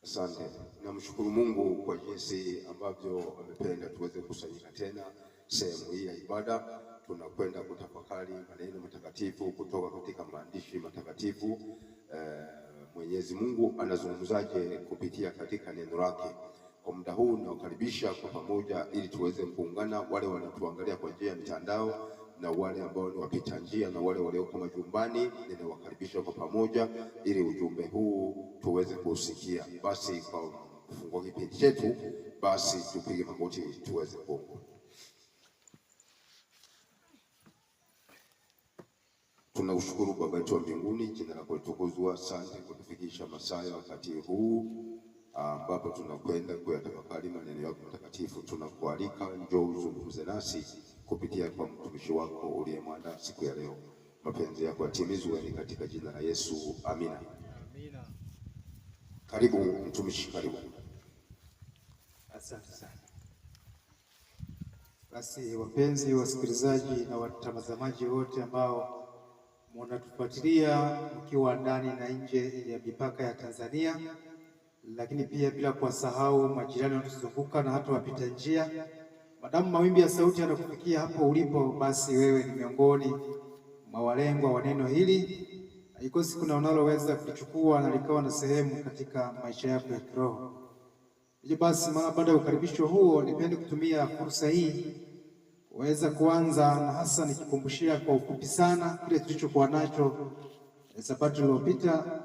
Asante. Namshukuru Mungu kwa jinsi ambavyo amependa tuweze kusanyika tena sehemu hii ya ibada. Tunakwenda kutafakari maneno matakatifu kutoka katika maandishi matakatifu. Mwenyezi Mungu anazungumzaje kupitia katika neno lake. Kwa muda huu nawakaribisha kwa pamoja ili tuweze kuungana, wale wanatuangalia kwa njia ya mitandao na wale ambao ni wapita njia na wale walioko majumbani, ninawakaribisha kwa pamoja ili ujumbe huu tuweze kusikia. Basi kwa kufungua kipindi chetu, basi tupige magoti tuweze kuomba. Tunaushukuru Baba yetu wa mbinguni, jina lako litukuzwe. Asante kwa kutufikisha masaa wakati huu ambapo tunakwenda kuyatafakari maneno yako matakatifu. Tunakualika, njoo uzungumze nasi kupitia kwa mtumishi wako uliyemwandaa siku ya leo. Mapenzi yako yatimizwe ni katika jina la Yesu, amina. Amina. Karibu mtumishi, karibu. Asante sana. Basi wapenzi wasikilizaji na watazamaji wote ambao mnatufuatilia mkiwa ndani na nje ya mipaka ya Tanzania, lakini pia bila kuwasahau majirani wanatuzunguka na hata wapita njia. Madamu mawimbi ya sauti yanakufikia hapo ulipo, basi wewe ni miongoni mwa walengwa wa neno hili. Haikosi kuna unaloweza kuchukua na likawa na sehemu katika maisha yako ya kiroho. Hivyo basi, mara baada ya ukaribisho huo, nipende kutumia fursa hii waweza kuanza na hasa nikikumbushia kwa ufupi sana kile tulichokuwa nacho Sabato iliyopita,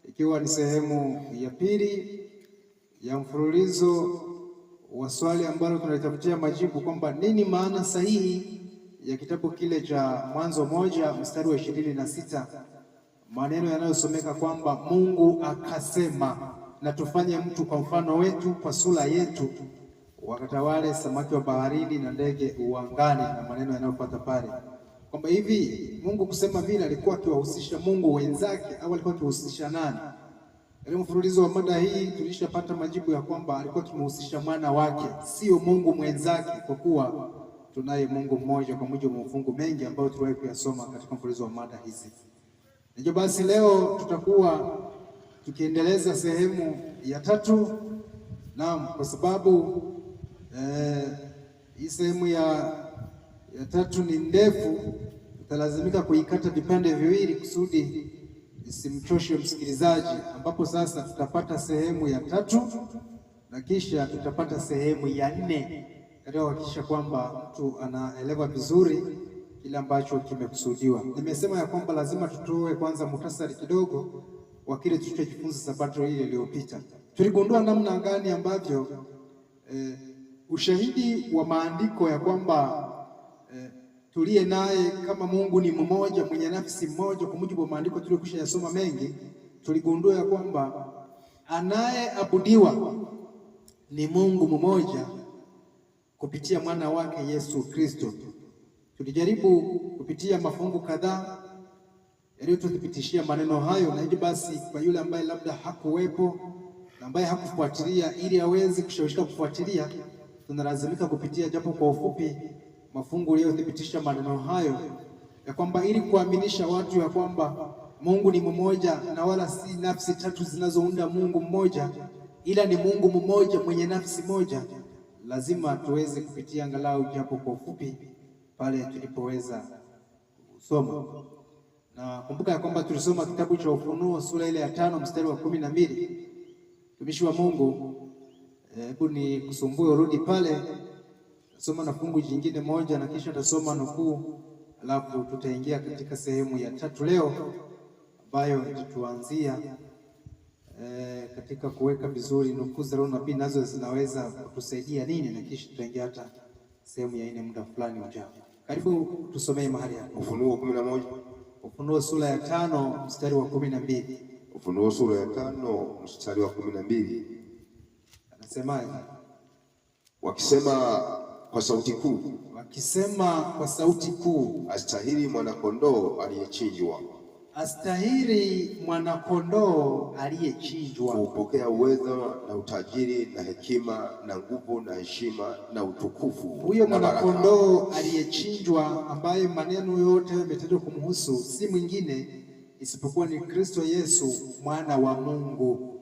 ikiwa ni sehemu ya pili ya mfululizo wa swali ambalo tunalitafutia majibu kwamba nini maana sahihi ya kitabu kile cha Mwanzo 1 mstari wa 26, maneno yanayosomeka kwamba Mungu akasema na tufanye mtu kwa mfano wetu, kwa sura yetu, wakatawale samaki wa baharini na ndege uangani, na maneno yanayofuata pale kwamba hivi Mungu kusema vile alikuwa akiwahusisha Mungu wenzake au alikuwa akiwahusisha nani? Katika mfululizo wa mada hii tulishapata majibu ya kwamba alikuwa akimhusisha mwana wake, sio Mungu mwenzake, kwa kuwa tunaye Mungu mmoja kwa mujibu wa mafungu mengi ambayo tuliwahi kuyasoma katika mfululizo wa mada hizi. Hivyo basi leo tutakuwa tukiendeleza sehemu ya tatu. Naam, kwa sababu hii sehemu ya tatu ni ndefu, tutalazimika kuikata vipande viwili kusudi isimchoshe msikilizaji, ambapo sasa tutapata sehemu ya tatu na kisha tutapata sehemu ya 4 katika kuhakikisha kwamba mtu anaelewa vizuri kile ambacho kimekusudiwa. Nimesema ya kwamba lazima tutoe kwanza muhtasari kidogo wa kile tulichojifunza Sabato ile iliyopita. Tuligundua namna gani ambavyo ushahidi wa maandiko ya kwamba tuliye naye kama Mungu ni mmoja, mwenye nafsi mmoja, kwa mujibu wa maandiko tuliyokwisha yasoma mengi. Tuligundua ya kwamba anayeabudiwa ni Mungu mmoja kupitia mwana wake Yesu Kristo. Tulijaribu kupitia mafungu kadhaa yaliyotuthibitishia maneno hayo, na hivyo basi kwa yule ambaye labda hakuwepo na ambaye hakufuatilia, ili aweze kushawishika kufuatilia, tunalazimika kupitia japo kwa ufupi mafungu yaliyothibitisha maneno hayo ya kwamba ili kuaminisha watu ya kwamba Mungu ni mmoja na wala si nafsi tatu zinazounda Mungu mmoja, ila ni Mungu mmoja mwenye nafsi moja, lazima tuweze kupitia angalau japo kwa ufupi pale tulipoweza kusoma. Na kumbuka ya kwamba tulisoma kitabu cha Ufunuo sura ile ya 5 mstari wa 12. Mtumishi wa Mungu, hebu ni kusumbue urudi pale, soma na fungu jingine moja na kisha tasoma nukuu, alafu tutaingia katika sehemu ya tatu leo ambayo itatuanzia katika kuweka vizuri nukuu za Roho nabii nazo zinaweza kutusaidia nini, na kisha tutaingia hata sehemu ya 4 muda fulani ujao. Karibu tusomee mahali hapo. Ufunuo 11. Ufunuo sura ya 5 mstari wa 12. Ufunuo sura ya 5 mstari wa 12. Anasemaje? Wakisema kwa sauti kuu, astahili mwanakondoo aliyechinjwa, astahili mwanakondoo aliyechinjwa kupokea uweza na utajiri na hekima na nguvu na heshima na utukufu. Huyo mwanakondoo aliyechinjwa, ambaye maneno yote yametajwa kumhusu, si mwingine isipokuwa ni Kristo Yesu, mwana wa Mungu.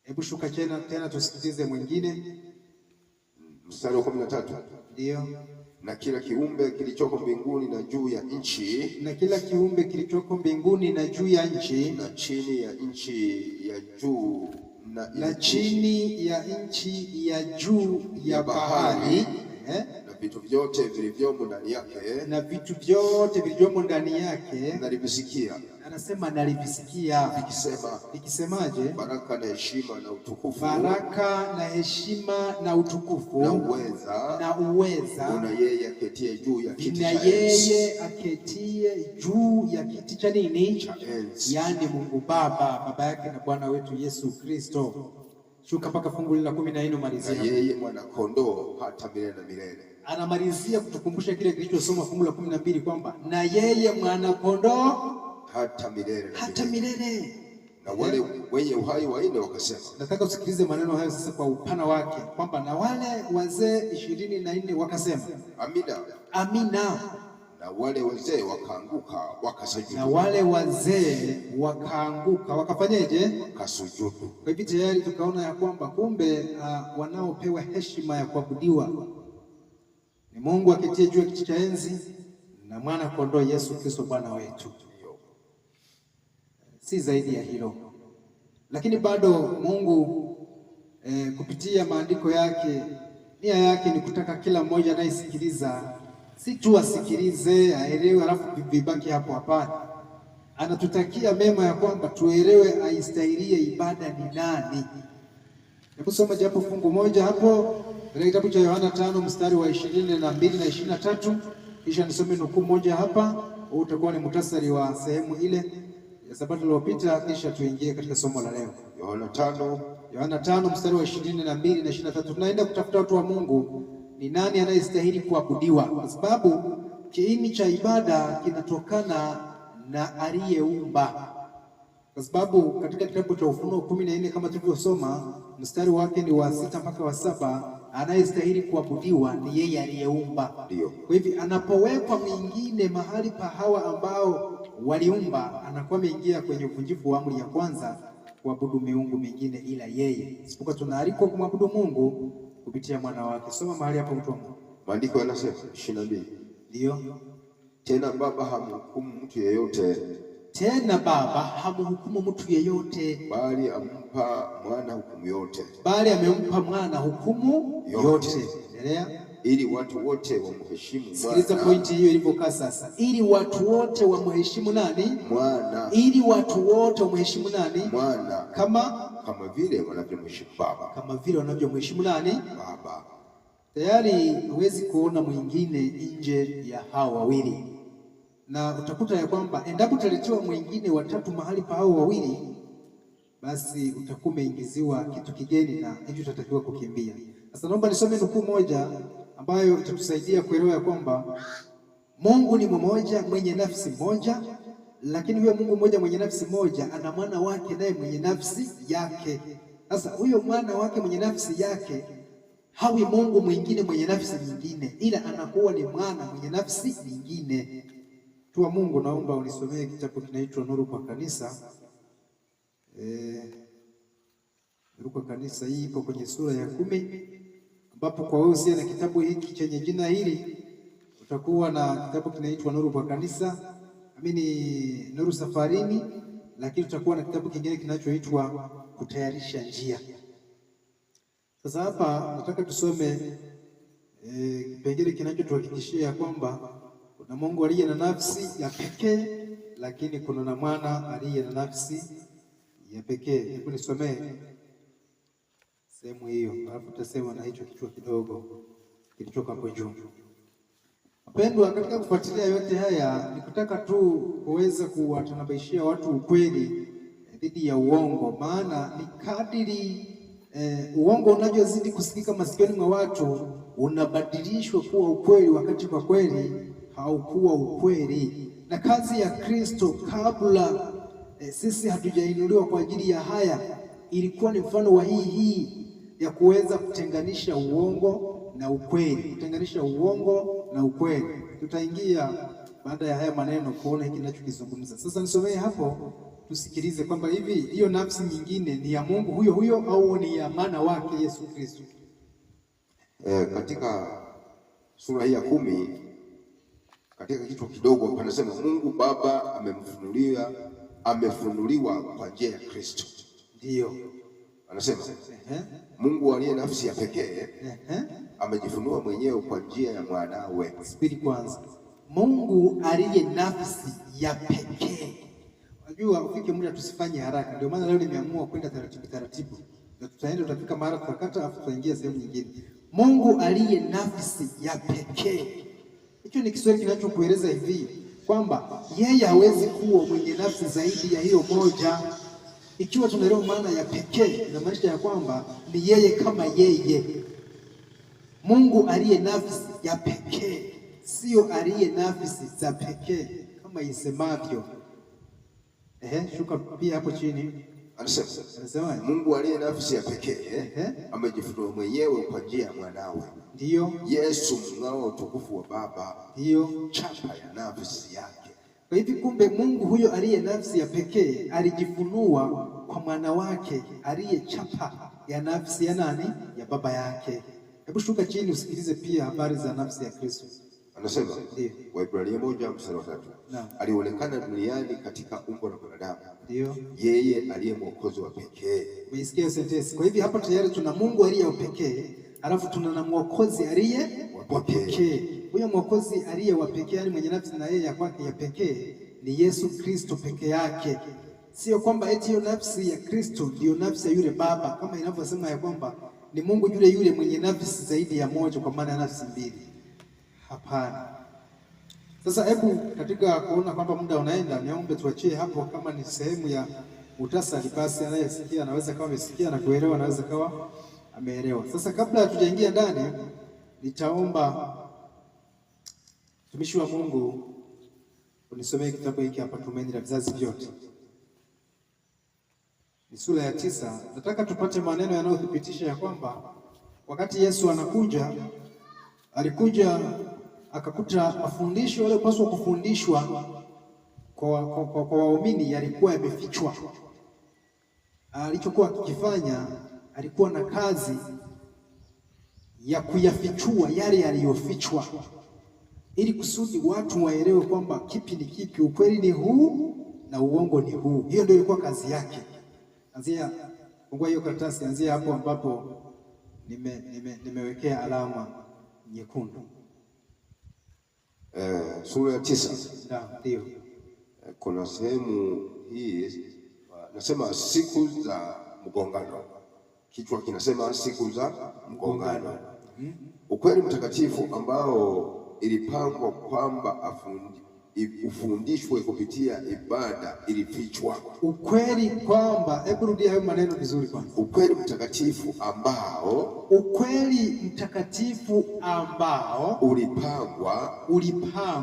Hebu shuka tena tusikilize mwingine. Mstari wa 13. Ndio. Na kila kiumbe kilichoko mbinguni na juu ya nchi, na kila kiumbe kilichoko mbinguni na juu ya nchi, na chini ya nchi ya juu na chini ya nchi ya juu ya bahari, na vitu vyote vilivyomo ndani yake, na vitu vyote vilivyomo ndani yake, nalivisikia. Anasema nalivisikia vikisema. Vikisemaje? Baraka na heshima na utukufu, baraka na heshima na utukufu na uweza una yeye aketie juu ya kiti cha enzi, yeye aketie juu ya kiti cha nini? Cha enzi. Yaani Mungu Baba yake na Bwana wetu Yesu Kristo. Shuka mpaka fungu la 14 malizia. Na yeye mwana kondoo hata milele na milele. Anamalizia kutukumbusha kile kilichosoma fungu la 12 kwamba na yeye mwana kondoo hata milele. Na wale wenye uhai wanne wakasema. Nataka usikilize maneno hayo sasa kwa upana wake, kwamba na wale wazee 24 wakasema amina. Amina. Na wale wazee wakaanguka wakasujudu. Na wale wazee wakaanguka wakafanyeje? Wakasujudu. Kwa hivyo tayari tukaona ya kwamba kumbe wanaopewa heshima ya kuabudiwa ni Mungu aketie juu ya kiti cha enzi na mwana kondoo Yesu Kristo Bwana wetu. Si zaidi ya hilo. Lakini bado Mungu kupitia maandiko yake, nia yake ni kutaka kila mmoja anayesikiliza si tu asikilize aelewe alafu vibaki hapo. Hapana, anatutakia mema ya kwamba tuelewe aistahilie ibada ni nani. Hebu soma japo fungu moja hapo katika kitabu cha Yohana 5 mstari wa 22 na 23, kisha nisome nukuu moja hapa. Huu utakuwa ni muhtasari wa sehemu ile ya Sabato iliyopita, kisha tuingie katika somo la leo. Yohana 5 mstari wa 22 na 23. Tunaenda kutafuta watu wa Mungu ni nani anayestahili kuabudiwa, kwa sababu kiini cha ibada kinatokana na aliyeumba. Kwa sababu katika kitabu cha Ufunuo 14 kama tulivyosoma mstari wake ni wa 6 mpaka wa 7, anayestahili kuabudiwa ni yeye aliyeumba. Kwa hivyo anapowekwa mwingine mahali pa hawa ambao waliumba, anakuwa ameingia kwenye uvunjifu wa amri ya kwanza, kuabudu miungu mingine ila yeye. Isipokuwa tunaalikwa kumwabudu Mungu kupitia mwana wake. Soma mahali hapo mtu wa Mungu. Maandiko yanasema 22. Ndio. Tena Baba hamhukumu mtu yeyote. Tena Baba hamhukumu mtu yeyote, bali ampa mwana hukumu yote. Bali amempa mwana hukumu yote. Endelea. Ili watu wote wamheshimu mwana. Sikiliza pointi hiyo ilivyokaa sasa. Ili watu wote wamheshimu nani? Mwana. Ili watu wote wamheshimu nani? Mwana. Kama vile wanavyomheshimu Baba. Kama vile wanavyomheshimu nani? Baba. Tayari huwezi kuona mwingine nje ya hao wawili. Na utakuta ya kwamba endapo utaletewa mwingine watatu mahali pa hao wawili, basi utakuwa umeingiziwa kitu kigeni na hivyo utatakiwa kukimbia. Sasa naomba nisome nukuu moja ambayo itatusaidia kuelewa ya kwamba Mungu ni mmoja mwenye nafsi moja, lakini huyo Mungu mmoja mwenye nafsi moja ana mwana wake naye mwenye nafsi yake. Sasa huyo mwana wake mwenye nafsi yake hawi Mungu mwingine mwenye nafsi nyingine, ila anakuwa ni mwana mwenye nafsi nyingine. Tu wa Mungu, naomba unisomee kitabu kinaitwa Nuru kwa Kanisa. Nuru kwa Kanisa hii ipo kwenye sura ya 10, ambapo kwa wewe usiye na kitabu hiki chenye jina hili utakuwa na kitabu kinaitwa Nuru kwa Kanisa, Nuru Safarini, lakini tutakuwa na kitabu kingine kinachoitwa Kutayarisha Njia. Sasa hapa nataka tusome kipengele kinachotuhakikishia kwamba kuna Mungu aliye na nafsi ya pekee, lakini kuna na mwana aliye na nafsi ya pekee. Hebu nisomee sehemu hiyo, alafu tutasema na hicho kichwa kidogo kilichoka hapo juu. Wapendwa, katika kufuatilia yote haya nikutaka tu kuweza kuwatanabaishia watu ukweli dhidi ya uongo, maana ni kadiri uongo unavyozidi kusikika masikioni mwa watu unabadilishwa kuwa ukweli, wakati kwa kweli haukuwa ukweli. Na kazi ya Kristo kabla sisi hatujainuliwa kwa ajili ya haya ilikuwa ni mfano wa hii ya kuweza kutenganisha uongo na ukweli, kutenganisha uongo na ukweli. Tutaingia baada ya haya maneno kuona hiki ninachokizungumza. Sasa nisomee hapo tusikilize kwamba hivi hiyo nafsi nyingine ni ya Mungu huyo huyo au ni ya mwana wake Yesu Kristo. Katika sura hii ya 10 katika kichwa kidogo panasema Mungu Baba amefunuliwa kwa njia ya Kristo. Ndio. Anasema Mungu aliye nafsi ya pekee amejifunua mwenyewe kwa njia ya mwanawe. Subiri kwanza. Mungu aliye nafsi ya pekee. Unajua ufike muda tusifanye haraka. Ndio maana leo nimeamua kwenda taratibu. Na tutaenda tutafika mara tutakata afu tutaingia sehemu nyingine. Mungu aliye nafsi ya pekee. Hicho ni Kiswahili kinachokueleza hivi kwamba yeye hawezi kuwa mwenye nafsi zaidi ya hiyo moja. Ikiwa tunaelewa maana ya pekee, inamaanisha ya kwamba ni yeye kama yeye. Mungu aliye nafsi ya pekee, sio aliye nafsi za pekee kama isemavyo. Shuka pia hapo chini. Anasema Mungu aliye nafsi ya pekee amejifunua mwenyewe kwa njia ya mwanawe. Ndio. Yesu mng'ao utukufu wa Baba. Ndio. Chapa ya nafsi yake. Kwa hivi kumbe Mungu huyo aliye nafsi ya pekee alijifunua kwa mwana wake aliye chapa ya nafsi ya nani? Ya Baba yake. Hebu shuka chini usikilize pia habari za nafsi ya Kristo. Anasema Waebrania 1:3. Alionekana duniani katika umbo la binadamu. Ndio. Yeye aliye mwokozi wa pekee. Umesikia sentence? Kwa hivi hapa tayari tuna Mungu aliye wa pekee, alafu tuna na mwokozi aliye wa pekee. Huyo mwokozi aliye wa pekee, yani mwenye nafsi na yeye ya kwake ya pekee, ni Yesu Kristo peke yake. Sio kwamba eti hiyo nafsi ya Kristo ndio nafsi ya yule Baba kama inavyosema ya kwamba ni Mungu yule mwenye nafsi zaidi ya moja kwa maana ya nafsi mbili. Hapana. Sasa hebu katika kuona kwamba muda unaenda, niombe tuachie hapo. Kama ni sehemu ya muhtasari, basi anayesikia anaweza kama amesikia na kuelewa, anaweza kawa ameelewa. Sasa kabla hatujaingia ndani, nitaomba mtumishi wa Mungu unisomee kitabu hiki hapa, Tumaini la Vizazi Vyote. Ni sura ya 9. Nataka tupate maneno yanayothibitisha ya kwamba wakati Yesu alikuja akakuta mafundisho yaliyopaswa kufundishwa kwa waumini yalikuwa yamefichwa. Alichokuwa akifanya, alikuwa na kazi ya kuyafichua yale yaliyofichwa, ili kusudi watu waelewe kwamba kipi ni kipi, ukweli ni huu na uongo ni huu. Hiyo ndio ilikuwa kazi yake. Anzia, fungua hiyo karatasi, anzia hapo ambapo nimewekea alama nyekundu. Sura ya 9. Ndio. Kuna sehemu hii nasema siku za mgongano. Kichwa kinasema siku za mgongano. Ukweli mtakatifu ambao ilipangwa kwamba ufundishwe kupitia ibada ilifichwa. Ukweli kwamba, hebu rudia hayo maneno vizuri kwanza. Ukweli mtakatifu ambao ulipangwa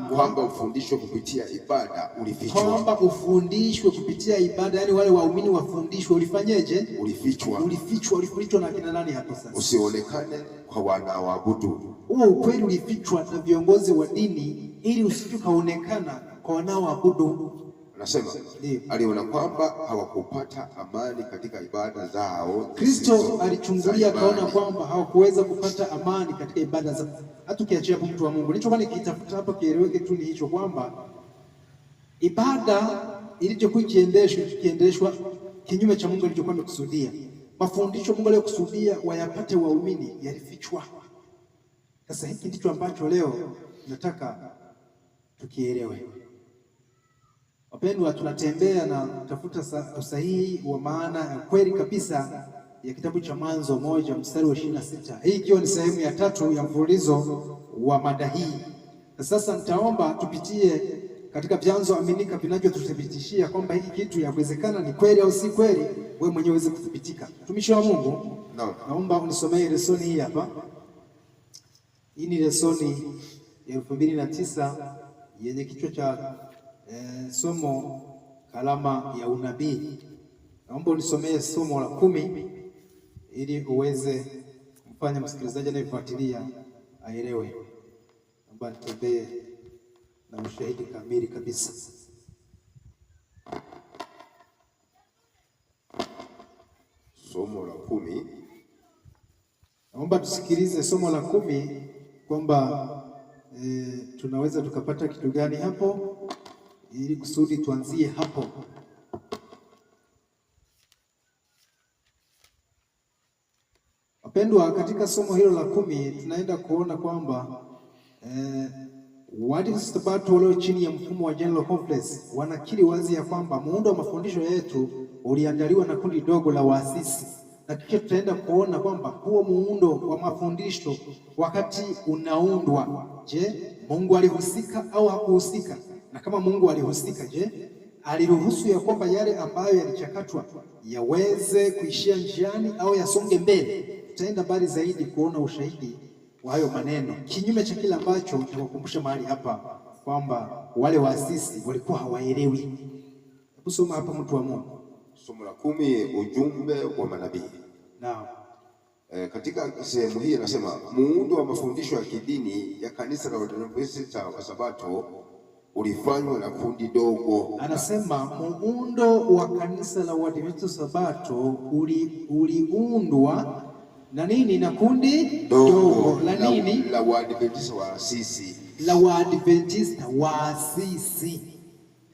kwamba ufundishwe kupitia ibada ulifichwa. Kwamba ufundishwe kupitia ibada, yani wale waumini wafundishwe, ulifanyeje? Ulifichwa na kina nani hapo sasa? Usionekane kwa wanaoabudu. Huo ukweli ulifichwa na viongozi wa dini ili usije kaonekana kwa wanaoabudu. Anasema aliona kwamba hawakupata amani katika ibada zao. Kristo alichungulia akaona kwamba hawakuweza kupata amani katika ibada zao. Hata ukiachia hapo, mtu wa Mungu, nilichokuwa nikitafuta hapa kieleweke tu ni hicho kwamba ibada ilichokuwa ikiendeshwa kinyume cha Mungu alichokuwa amekusudia. Mafundisho Mungu aliyokusudia wayapate waumini yalifichwa. Sasa hiki ndicho ambacho leo nataka tukielewe. Wapendwa, tunatembea na kutafuta usahihi wa maana ya kweli kabisa ya kitabu cha Mwanzo 1:26. Hii ikiwa ni sehemu ya 3 ya mfululizo wa mada hii. Na sasa nitaomba tupitie katika vyanzo aminika vinavyotuthibitishia kwamba hiki kitu yawezekana ni kweli au si kweli, wewe mwenyewe uweze kuthibitika. Mtumishi wa Mungu, naomba unisomee lesoni hii hapa. Hii ni lesoni ya 2009 yenye kichwa cha somo kalama ya unabii. Naomba unisomee somo la 10 ili uweze kumfanya msikilizaji anayefuatilia aelewe. Naomba nitembee na ushahidi kamili kabisa. Somo la 10. Naomba tusikilize somo la 10 kwamba tunaweza tukapata kitu gani hapo, ili kusudi tuanzie hapo. Wapendwa, katika somo hilo la 10 tunaenda kuona kwamba Waadventista wa Sabato walio chini ya mfumo wa General Conference wanakiri wazi ya kwamba muundo wa mafundisho yetu uliandaliwa na kundi dogo la waasisi, na kisha tutaenda kuona kwamba huo muundo wa mafundisho wakati unaundwa, je, Mungu alihusika au hakuhusika? Na kama Mungu alihusika, je, aliruhusu ya kwamba yale ambayo yalichakatwa yaweze kuishia njiani au yasonge mbele? Tutaenda mbali zaidi kuona ushahidi wa hayo maneno, kinyume cha kile ambacho nitakukumbusha mahali hapa kwamba wale waasisi walikuwa hawaelewi. Hebu soma hapa, mtu wa Mungu. Somo la 10, ujumbe wa manabii. Naam. Katika sehemu hii anasema muundo wa mafundisho ya kidini ya kanisa la Waadventista wa Sabato ulifanywa na kundi dogo. Anasema muundo wa kanisa la Waadventista wa Sabato uliundwa na nini? Na kundi dogo la nini? La Waadventista waasisi. La Waadventista waasisi.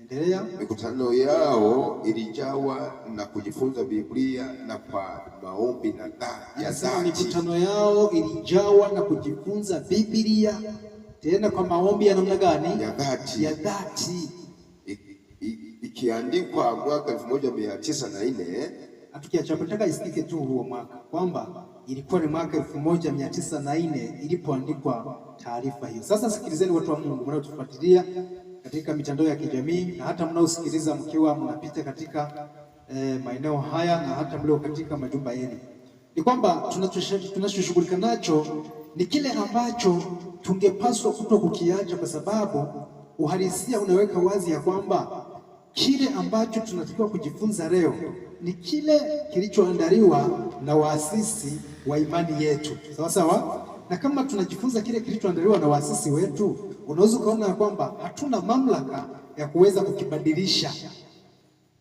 Endelea. Mikutano yao ilijawa na kujifunza Biblia na kwa maombi na dhati. Mikutano yao ilijawa na kujifunza Biblia, tena kwa maombi ya namna gani? Ya dhati. Ikiandikwa mwaka 1904. Tukiachapotaka isikike tu huo mwaka kwamba ilikuwa ni mwaka 1904 ilipoandikwa taarifa hiyo. Sasa sikilizeni watu wa Mungu mnaotufuatilia katika mitandao ya kijamii na hata mnaosikiliza mkiwa mnapita katika maeneo haya na hata mlio katika majumba yenu, ni kwamba tunachoshughulika nacho ni kile ambacho tungepaswa kuto kukiacha, kwa sababu uhalisia unaweka wazi ya kwamba kile ambacho tunatakiwa kujifunza leo ni kile kilichoandaliwa na waasisi wa imani yetu, sawa sawa. Na kama tunajifunza kile kilichoandaliwa na waasisi wetu, unaweza ukaona kwamba hatuna mamlaka ya kuweza kukibadilisha.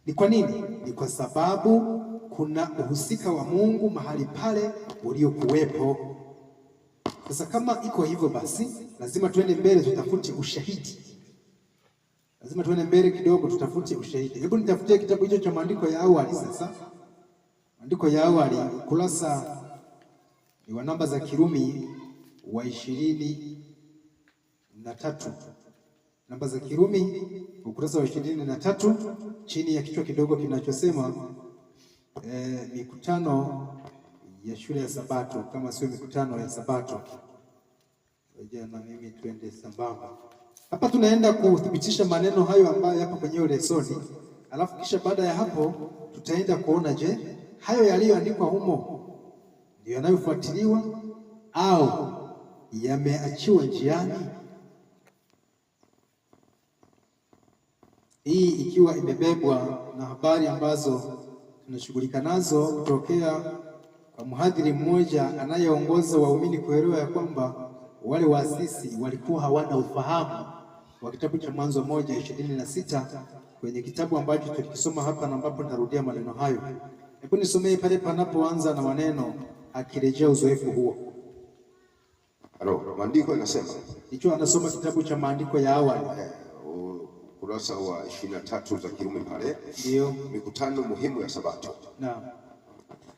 Ni kwa nini? Ni kwa sababu kuna uhusika wa Mungu mahali pale uliokuwepo. Sasa kama iko hivyo, basi lazima tuende mbele, tutafute ushahidi. Lazima tuende mbele kidogo, tutafute ushahidi. Hebu nitafutie kitabu hicho cha maandiko ya awali. Sasa maandiko ya awali, ukurasa ni wa namba za Kirumi wa 23. Namba za Kirumi ukurasa wa 23, chini ya kichwa kidogo kinachosema mikutano ya shule ya Sabato, kama sio mikutano ya Sabato. Na mimi twende sambamba. Hapa tunaenda kuthibitisha maneno hayo ambayo yapo kwenye lesoni, alafu kisha baada ya hapo tutaenda kuona, je, hayo yaliyoandikwa humo ndio yanayofuatiliwa au yameachiwa njiani? Hii ikiwa imebebwa na habari ambazo tunashughulika nazo kutokea kwa mhadhiri mmoja anayeongoza waumini kuelewa ya kwamba wale waasisi walikuwa hawana ufahamu wa kitabu cha Mwanzo 1:26 kwenye kitabu ambacho tulikisoma hapa, na ambapo nitarudia maneno hayo. Hebu nisomee pale panapoanza na maneno akirejea uzoefu huo. Maandiko yanasema, hicho anasoma kitabu cha maandiko ya awali, ukurasa wa 23 za Kirumi pale. Ndio mikutano muhimu ya Sabato. Naam.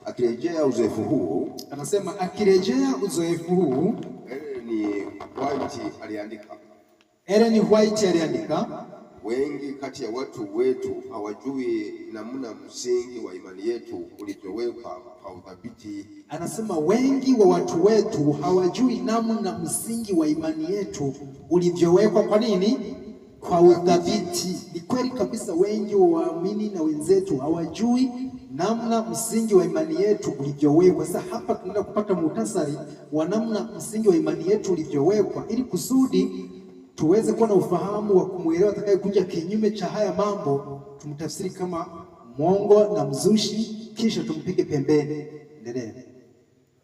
Akirejea uzoefu huu, anasema akirejea uzoefu huu, Ellen White aliandika, wengi kati ya watu wetu hawajui namna msingi wa imani yetu ulivyowekwa kwa udhabiti. Anasema wengi wa watu wetu hawajui namna msingi wa imani yetu ulivyowekwa. Kwa nini? Kwa udhabiti. Ni kweli kabisa, wengi wa waamini na wenzetu hawajui namna msingi wa imani yetu ulivyowekwa. Sasa hapa tunaenda kupata muhtasari wa namna msingi wa imani yetu ulivyowekwa, ili kusudi tuweze kuwa na ufahamu wa kumuelewa atakayekuja kinyume cha haya mambo, tumtafsiri kama mwongo na mzushi, kisha tumpige pembeni. Endelea.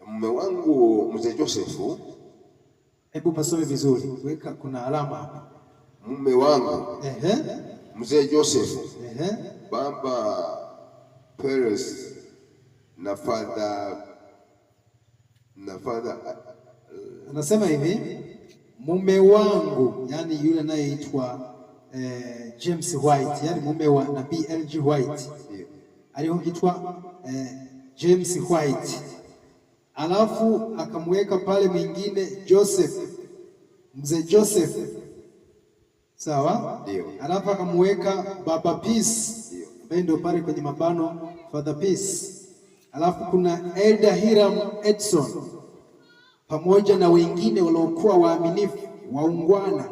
Mume wangu mzee Joseph, hebu pasome vizuri, weka kuna alama hapa. mume wangu mzee Joseph, baba Peres na father anasema hivi, mume wangu, yani yule anayeitwa James White, yani mume wa nabii L.G. White aliyoitwa James White, alafu akamweka pale mwingine Joseph, mzee Joseph, sawa, ndio, alafu akamweka baba Peace, ambaye ndio pale kwenye mabano Father Peace, alafu kuna Elder Hiram Edson pamoja na wengine waliokuwa waaminifu, waungwana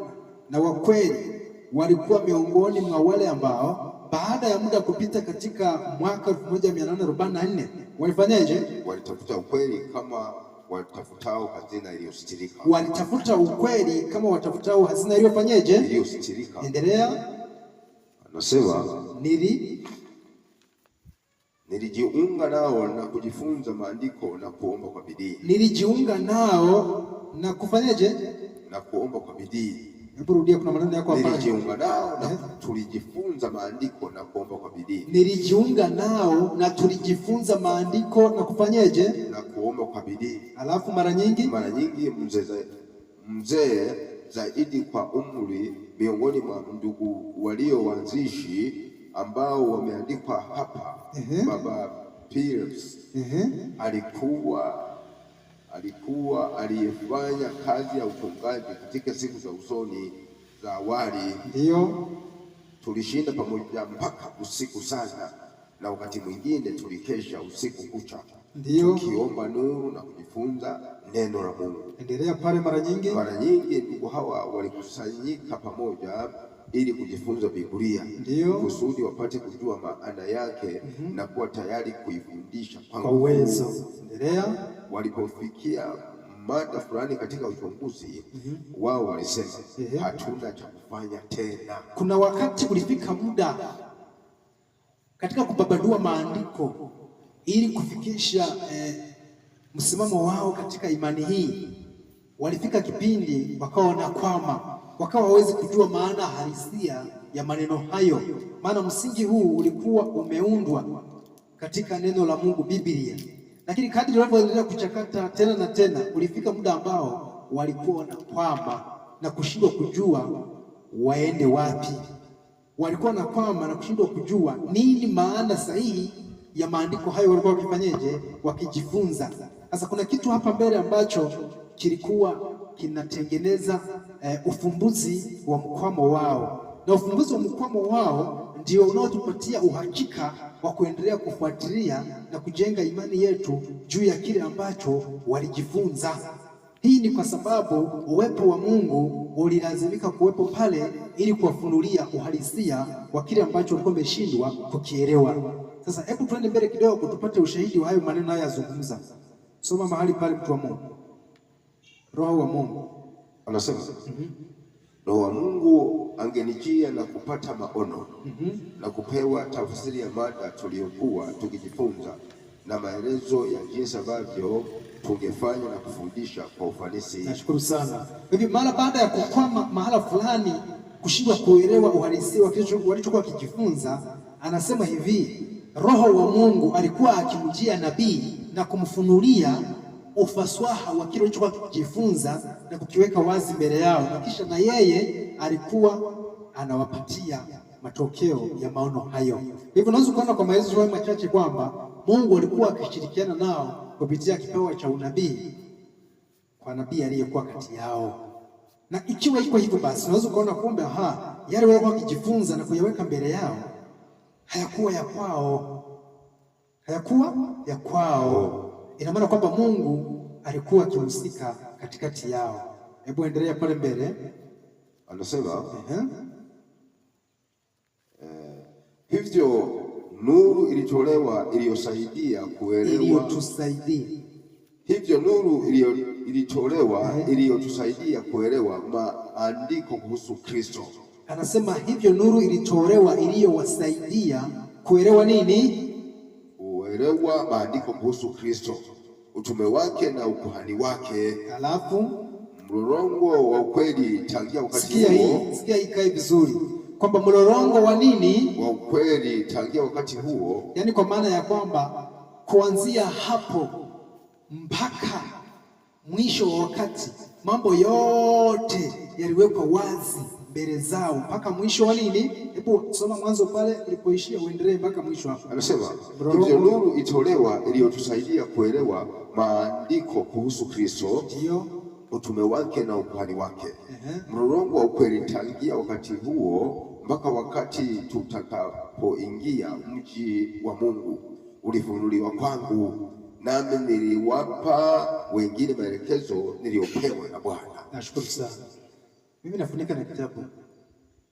na wakweli, walikuwa miongoni mwa wale ambao baada ya muda kupita katika mwaka 1844 walifanyaje? Walitafuta ukweli kama watafutao hazina iliyositirika. Walitafuta ukweli kama watafutao hazina iliyofanyaje? Iliyositirika. Endelea. Anasema nilijiunga nao na kujifunza maandiko na kuomba kwa bidii. Nilijiunga nao na kufanyaje? Na kuomba kwa bidii. Hebu rudia, kuna maneno yako hapa. Nilijiunga nao na tulijifunza maandiko na kuomba kwa bidii. Nilijiunga nao na tulijifunza maandiko na kufanyaje? Na kuomba kwa bidii. Alafu mara nyingi mzee zaidi kwa umri miongoni mwa ndugu walioanzishi ambao wameandikwa hapa, baba Pierce alikuwa aliyefanya kazi ya uchungaji katika siku za usoni za awali. Ndio tulishinda pamoja mpaka usiku sana, na wakati mwingine tulikesha usiku kucha, ndio tukiomba nuru na kujifunza neno la Mungu. Endelea pale. Mara nyingi ndugu hawa walikusanyika pamoja ili kujifunza Biblia, ndio kusudi wapate kujua maana yake na kuwa tayari kuifundisha kwa uwezo. Endelea. Walipofikia mada fulani katika uchunguzi wao walisema hatuna cha kufanya tena. Kuna wakati ulifika muda katika kubabadua maandiko ili kufikisha msimamo wao katika imani hii. Walifika kipindi wakawa wanakwama, wakawa hawezi kujua maana halisia ya maneno hayo, maana msingi huu ulikuwa umeundwa katika neno la Mungu, Biblia. Lakini kadri walivyoendelea kuchakata tena na tena, ulifika muda ambao walikuwa wanakwama na kushindwa kujua waende wapi. Walikuwa wanakwama na kushindwa kujua nini maana sahihi ya maandiko hayo walikuwa wakifanyaje, wakijifunza. Sasa kuna kitu hapa mbele ambacho kilikuwa kinatengeneza ufumbuzi wa mkwamo wao, na ufumbuzi wa mkwamo wao ndio unaotupatia uhakika wa kuendelea kufuatilia na kujenga imani yetu juu ya kile ambacho walijifunza. Hii ni kwa sababu uwepo wa Mungu ulilazimika kuwepo pale ili kuwafunulia uhalisia wa kile ambacho walikuwa wameshindwa kukielewa. Sasa hebu tuende mbele kidogo tupate ushahidi wa hayo maneno haya yazungumza. Soma mahali pale, mtu wa Mungu. Roho wa Mungu anasema Roho wa Mungu angenijia na kupata maono na kupewa tafsiri ya mada tuliyokuwa tukijifunza na maelezo ya jinsi ambavyo tungefanya na kufundisha kwa ufanisi. Nashukuru sana. Hivi mara baada ya kukwama mahala fulani, kushindwa kuelewa uhalisia wa kile walichokuwa kijifunza, anasema hivi, Roho wa Mungu alikuwa akimjia nabii na kumfunulia ufaswaha wa kile walichokuwa kijifunza na kukiweka wazi mbele yao, na kisha na yeye alikuwa anawapatia matokeo ya maono hayo. Hivyo unaweza kuona kwa maelezo machache kwamba Mungu alikuwa akishirikiana nao kupitia kipawa cha unabii kwa nabii aliyekuwa kati yao. Na ikiwa iko hivyo, basi unaweza kuona kumbe yale walikuwa wakijifunza na kuyaweka mbele yao hayakuwa ya kwao. Ina maana kwamba Mungu alikuwa akihusika katikati yao. Hebu endelea pale mbele. Anasema hivyo nuru ilitolewa iliyosaidia kuelewa, hivyo nuru ilitolewa iliyotusaidia kuelewa maandiko kuhusu Kristo. Anasema hivyo nuru ilitolewa iliyowasaidia kuelewa nini? Kuelewa maandiko kuhusu Kristo, utume wake na ukuhani wake. Alafu Mlolongo wa ukweli tangia wakati huo. Sikia hii ikae vizuri, kwamba mlolongo wa nini? Wa ukweli tangia wakati huo, yaani kwa maana ya kwamba kuanzia hapo mpaka mwisho wa wakati mambo yote yaliwekwa wazi mbele zao mpaka mwisho wa nini? Hebu soma mwanzo pale ulipoishia uendelee mpaka mwisho hapo. Anasema hivyo nuru itolewa iliyotusaidia kuelewa maandiko kuhusu Kristo, ndio utume wake na ukuhani wake. Mlolongo wa ukweli tangia wakati huo mpaka wakati tutakapoingia mji wa Mungu ulifunuliwa kwangu, nami niliwapa wengine maelekezo niliyopewa na Bwana. Nashukuru sana. Mimi nafunika na kitabu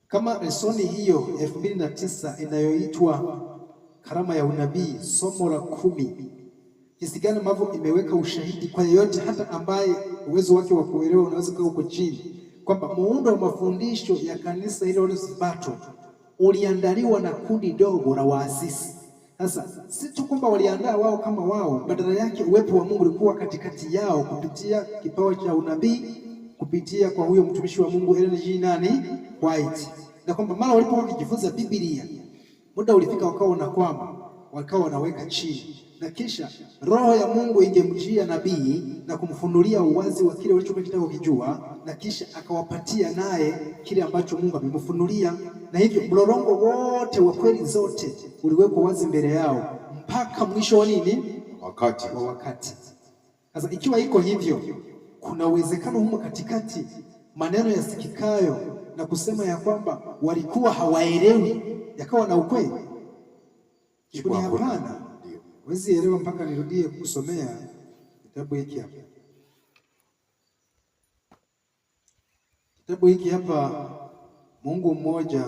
kama lesoni hiyo 2009 inayoitwa Karama ya Unabii, somo la 10, jinsi gani ambavyo imeweka ushahidi kwa yeyote hata ambaye uwezo wake wa kuelewa unaweza kuwa uko chini, kwamba muundo wa mafundisho ya kanisa hilo la Sabato uliandaliwa na kundi dogo la waasisi. Sasa si tu kwamba waliandaa wao kama wao, badala yake uwepo wa Mungu ulikuwa katikati yao kupitia kipawa cha unabii, kupitia kwa huyo mtumishi wa Mungu Ellen G. White, na kwamba mara walipokuwa wakijifunza Biblia, muda ulifika wakaona kwamba wakawa wanaweka chini, na kisha roho ya Mungu ingemjia nabii na kumfunulia uwazi wa kile walichokuwa kitaka kujua, na kisha akawapatia naye kile ambacho Mungu amemfunulia. Na hivyo mlolongo wote wa kweli zote uliwekwa wazi mbele yao mpaka mwisho wa nini? Wakati. Sasa ikiwa iko hivyo, kuna uwezekano humo katikati maneno yasikikayo na kusema ya kwamba walikuwa hawaelewi yakawa na ukweli? Jibu ni hapana. Huwezi elewa mpaka nirudie kusomea kitabu hiki hapa. Kitabu hiki hapa, Mungu Mmoja,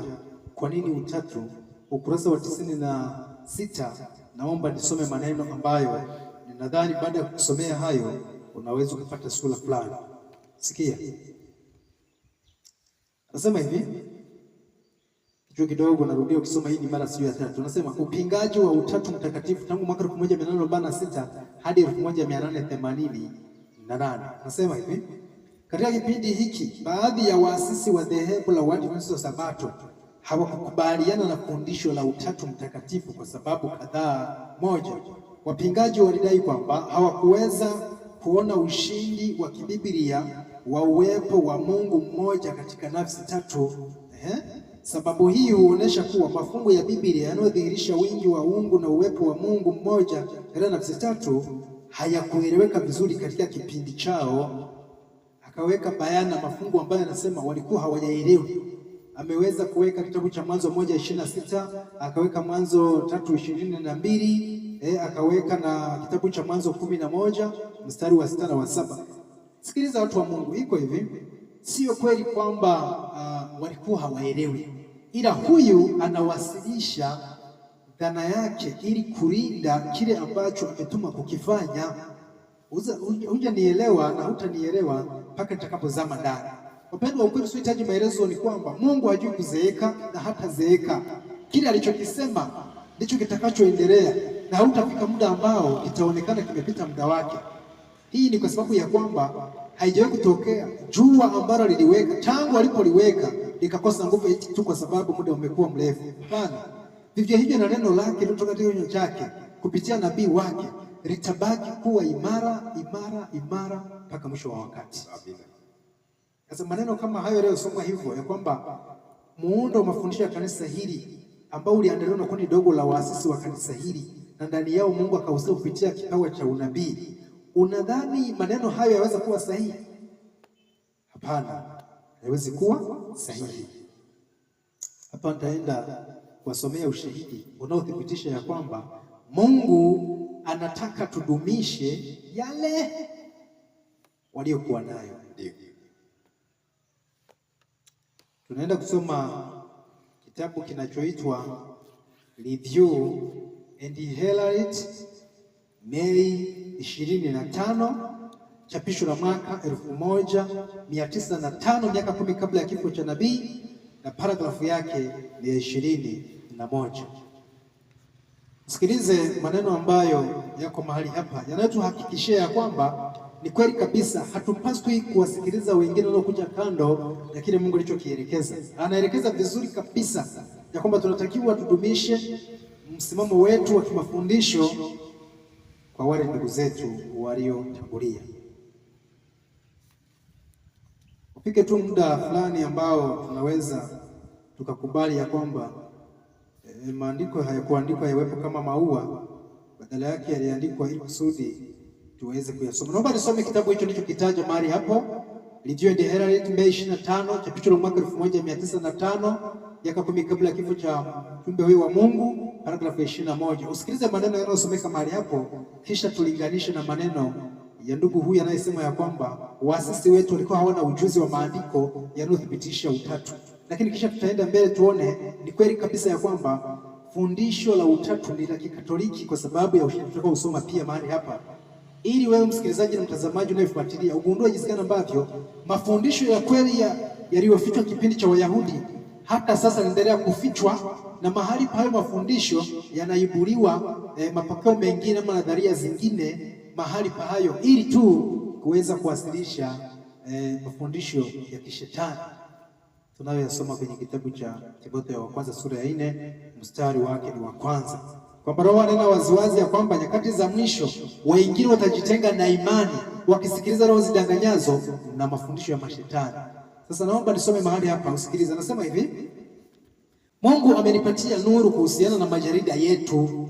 Kwa Nini Utatu, ukurasa wa 96. Naomba nisome maneno ambayo ninadhani baada ya kusomea hayo unaweza kupata sura fulani. Sikia. Nasema hivi, kichwa kidogo narudia ukisoma hii ni mara sio ya tatu. Nasema upingaji wa Utatu Mtakatifu tangu mwaka 1846 hadi 1888. Nasema hivi, katika kipindi hiki baadhi ya waasisi wa dhehebu la Waadventista wa Sabato hawakukubaliana na fundisho la Utatu Mtakatifu kwa sababu kadhaa. Moja, wapingaji walidai kwamba hawakuweza kuona ushindi wa kibiblia wa uwepo wa Mungu mmoja katika nafsi tatu. Sababu hii huonesha kuwa mafungu ya Biblia yanayodhihirisha wingi wa uungu na uwepo wa Mungu mmoja katika nafsi tatu hayakueleweka vizuri katika kipindi chao. Akaweka bayana mafungu ambayo anasema walikuwa hawajaelewi. Ameweza kuweka kitabu cha Mwanzo 1:26, akaweka Mwanzo 3:22, akaweka na kitabu cha Mwanzo 11 mstari wa 6 na wa 7. Sikiliza watu wa Mungu, iko hivi, sio kweli kwamba walikuwa hawaelewi, ila huyu anawasilisha dhana yake ili kulinda kile ambacho ametuma kukifanya. Hujanielewa na hutanielewa mpaka nitakapozama ndani. Wapendwa, ukweli usiohitaji maelezo ni kwamba Mungu hajui kuzeeka na hatazeeka. Kile alichokisema ndicho kitakachoendelea, na hautafika muda ambao kitaonekana kimepita muda wake. Hii ni kwa sababu ya kwamba haijawahi kutokea jua ambalo liliweka tangu alipoliweka likakosa nguvu eti tu kwa sababu muda umekuwa mrefu. Hapana, vivyo hivyo na neno lake lilotoka katika kinywa chake kupitia nabii wake litabaki kuwa imara mpaka mwisho wa wakati. Sasa maneno kama hayo leo soma hivyo ya kwamba muundo wa mafundisho ya kanisa hili ambao uliandaliwa na kundi dogo la waasisi wa kanisa hili na ndani yao Mungu akahusika kupitia kipawa cha unabii, unadhani maneno hayo yaweza kuwa sahihi? Hapana, haiwezi kuwa sahihi. Hapa nitaenda kuwasomea ushahidi unaothibitisha ya kwamba Mungu anataka tudumishe yale waliokuwa nayo. Tunaenda kusoma kitabu kinachoitwa Review and Herald, Mei 25, chapisho la mwaka 1905, miaka 10 kabla ya kifo cha nabii, na paragrafu yake ni ya 21. Sikilize maneno ambayo yako mahali hapa yanayotuhakikishia ya kwamba ni kweli kabisa hatupaswi kuwasikiliza wengine wanaokuja kando ya kile Mungu alichokielekeza. Anaelekeza vizuri kabisa ya kwamba tunatakiwa tudumishe msimamo wetu wa kimafundisho kwa wale ndugu zetu waliotangulia. Ufike tu muda fulani ambao tunaweza tukakubali ya kwamba maandiko hayakuandikwa yawepo kama maua, badala yake yaliandikwa ili kusudi tuweze kuyasoma. Naomba nisome kitabu hicho nilichokitaja mahali hapo, Review and Herald, Mei 25, chapisho la mwaka 1905, miaka 10 kabla ya kifo cha mjumbe huyo wa Mungu, paragrafu 21. Usikilize maneno yanayosomeka mahali hapo, kisha tulinganishe na maneno ya ndugu huyu anayesema ya kwamba waasisi wetu walikuwa hawana ujuzi wa maandiko yanayothibitisha utatu. Lakini kisha tutaenda mbele tuone ni kweli kabisa ya kwamba fundisho la utatu ni la Kikatoliki, kwa sababu ya ushahidi tutakao usoma pia mahali hapa, ili wewe msikilizaji na mtazamaji unayefuatilia ugundue jinsi gani ambavyo mafundisho ya kweli yaliyofichwa kipindi cha Wayahudi hata sasa yanaendelea kufichwa, na mahali pa hayo mafundisho yanaibuliwa mapokeo mengine ama nadharia zingine mahali pa hayo, ili tu kuweza kuwasilisha mafundisho ya kishetani tunayoyasoma kwenye kitabu cha Timotheo wa kwanza sura ya 4 mstari wake ni wa kwanza, kwamba Roho anena waziwazi ya kwamba nyakati za mwisho wengine watajitenga na imani, wakisikiliza roho zidanganyazo na mafundisho ya mashetani. Sasa naomba nisome mahali hapa, usikilize. Anasema hivi: Mungu amenipatia nuru kuhusiana na majarida yetu.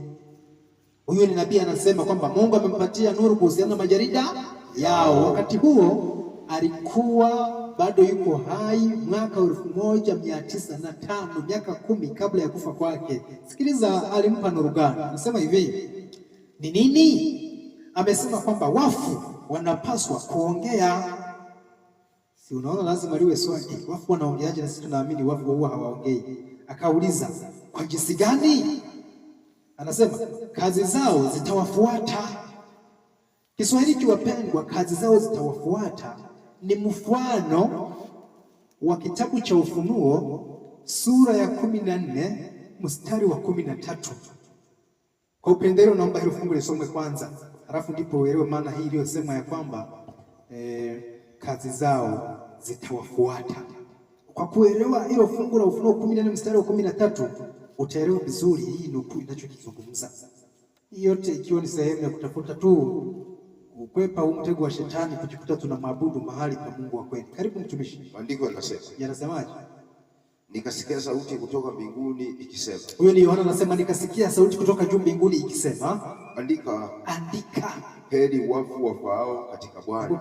Huyo ni nabii anasema kwamba Mungu amempatia nuru kuhusiana na majarida yao. Wakati huo alikuwa bado yuko hai, mwaka 1905, miaka 10 kabla ya kufa kwake. Sikiliza alimpa nuru gani. Anasema hivi: ni nini? Amesema kwamba wafu wanapaswa kuongea. Si unaona lazima liwe swali, wafu wanaongeaje? Na sisi tunaamini wafu huwa hawaongei. Akauliza, kwa jinsi gani? Anasema kazi zao zitawafuata. Kiswahili kiwapendwa, kazi zao zitawafuata ni mfano wa kitabu cha Ufunuo sura ya 14 mstari wa 13. Kwa upendeleo naomba hilo fungu lisomwe kwanza, halafu ndipo uelewe maana hii iliyosema ya kwamba kazi zao zitawafuata. Kwa kuelewa hilo fungu la Ufunuo 14 mstari wa 13 utaelewa vizuri hii nukuu inachokizungumza. Hii yote ikiwa ni sehemu ya kutafuta tu ukwepa mtego wa shetani, kujikuta tunamwabudu mahali pa Mungu wa kweli. Karibu mtumishi. Maandiko yanasemaje? Nikasikia sauti kutoka mbinguni ikisema. Huyo ni Yohana anasema, nikasikia sauti kutoka juu mbinguni ikisema, andika, heri wafu wafaao katika Bwana.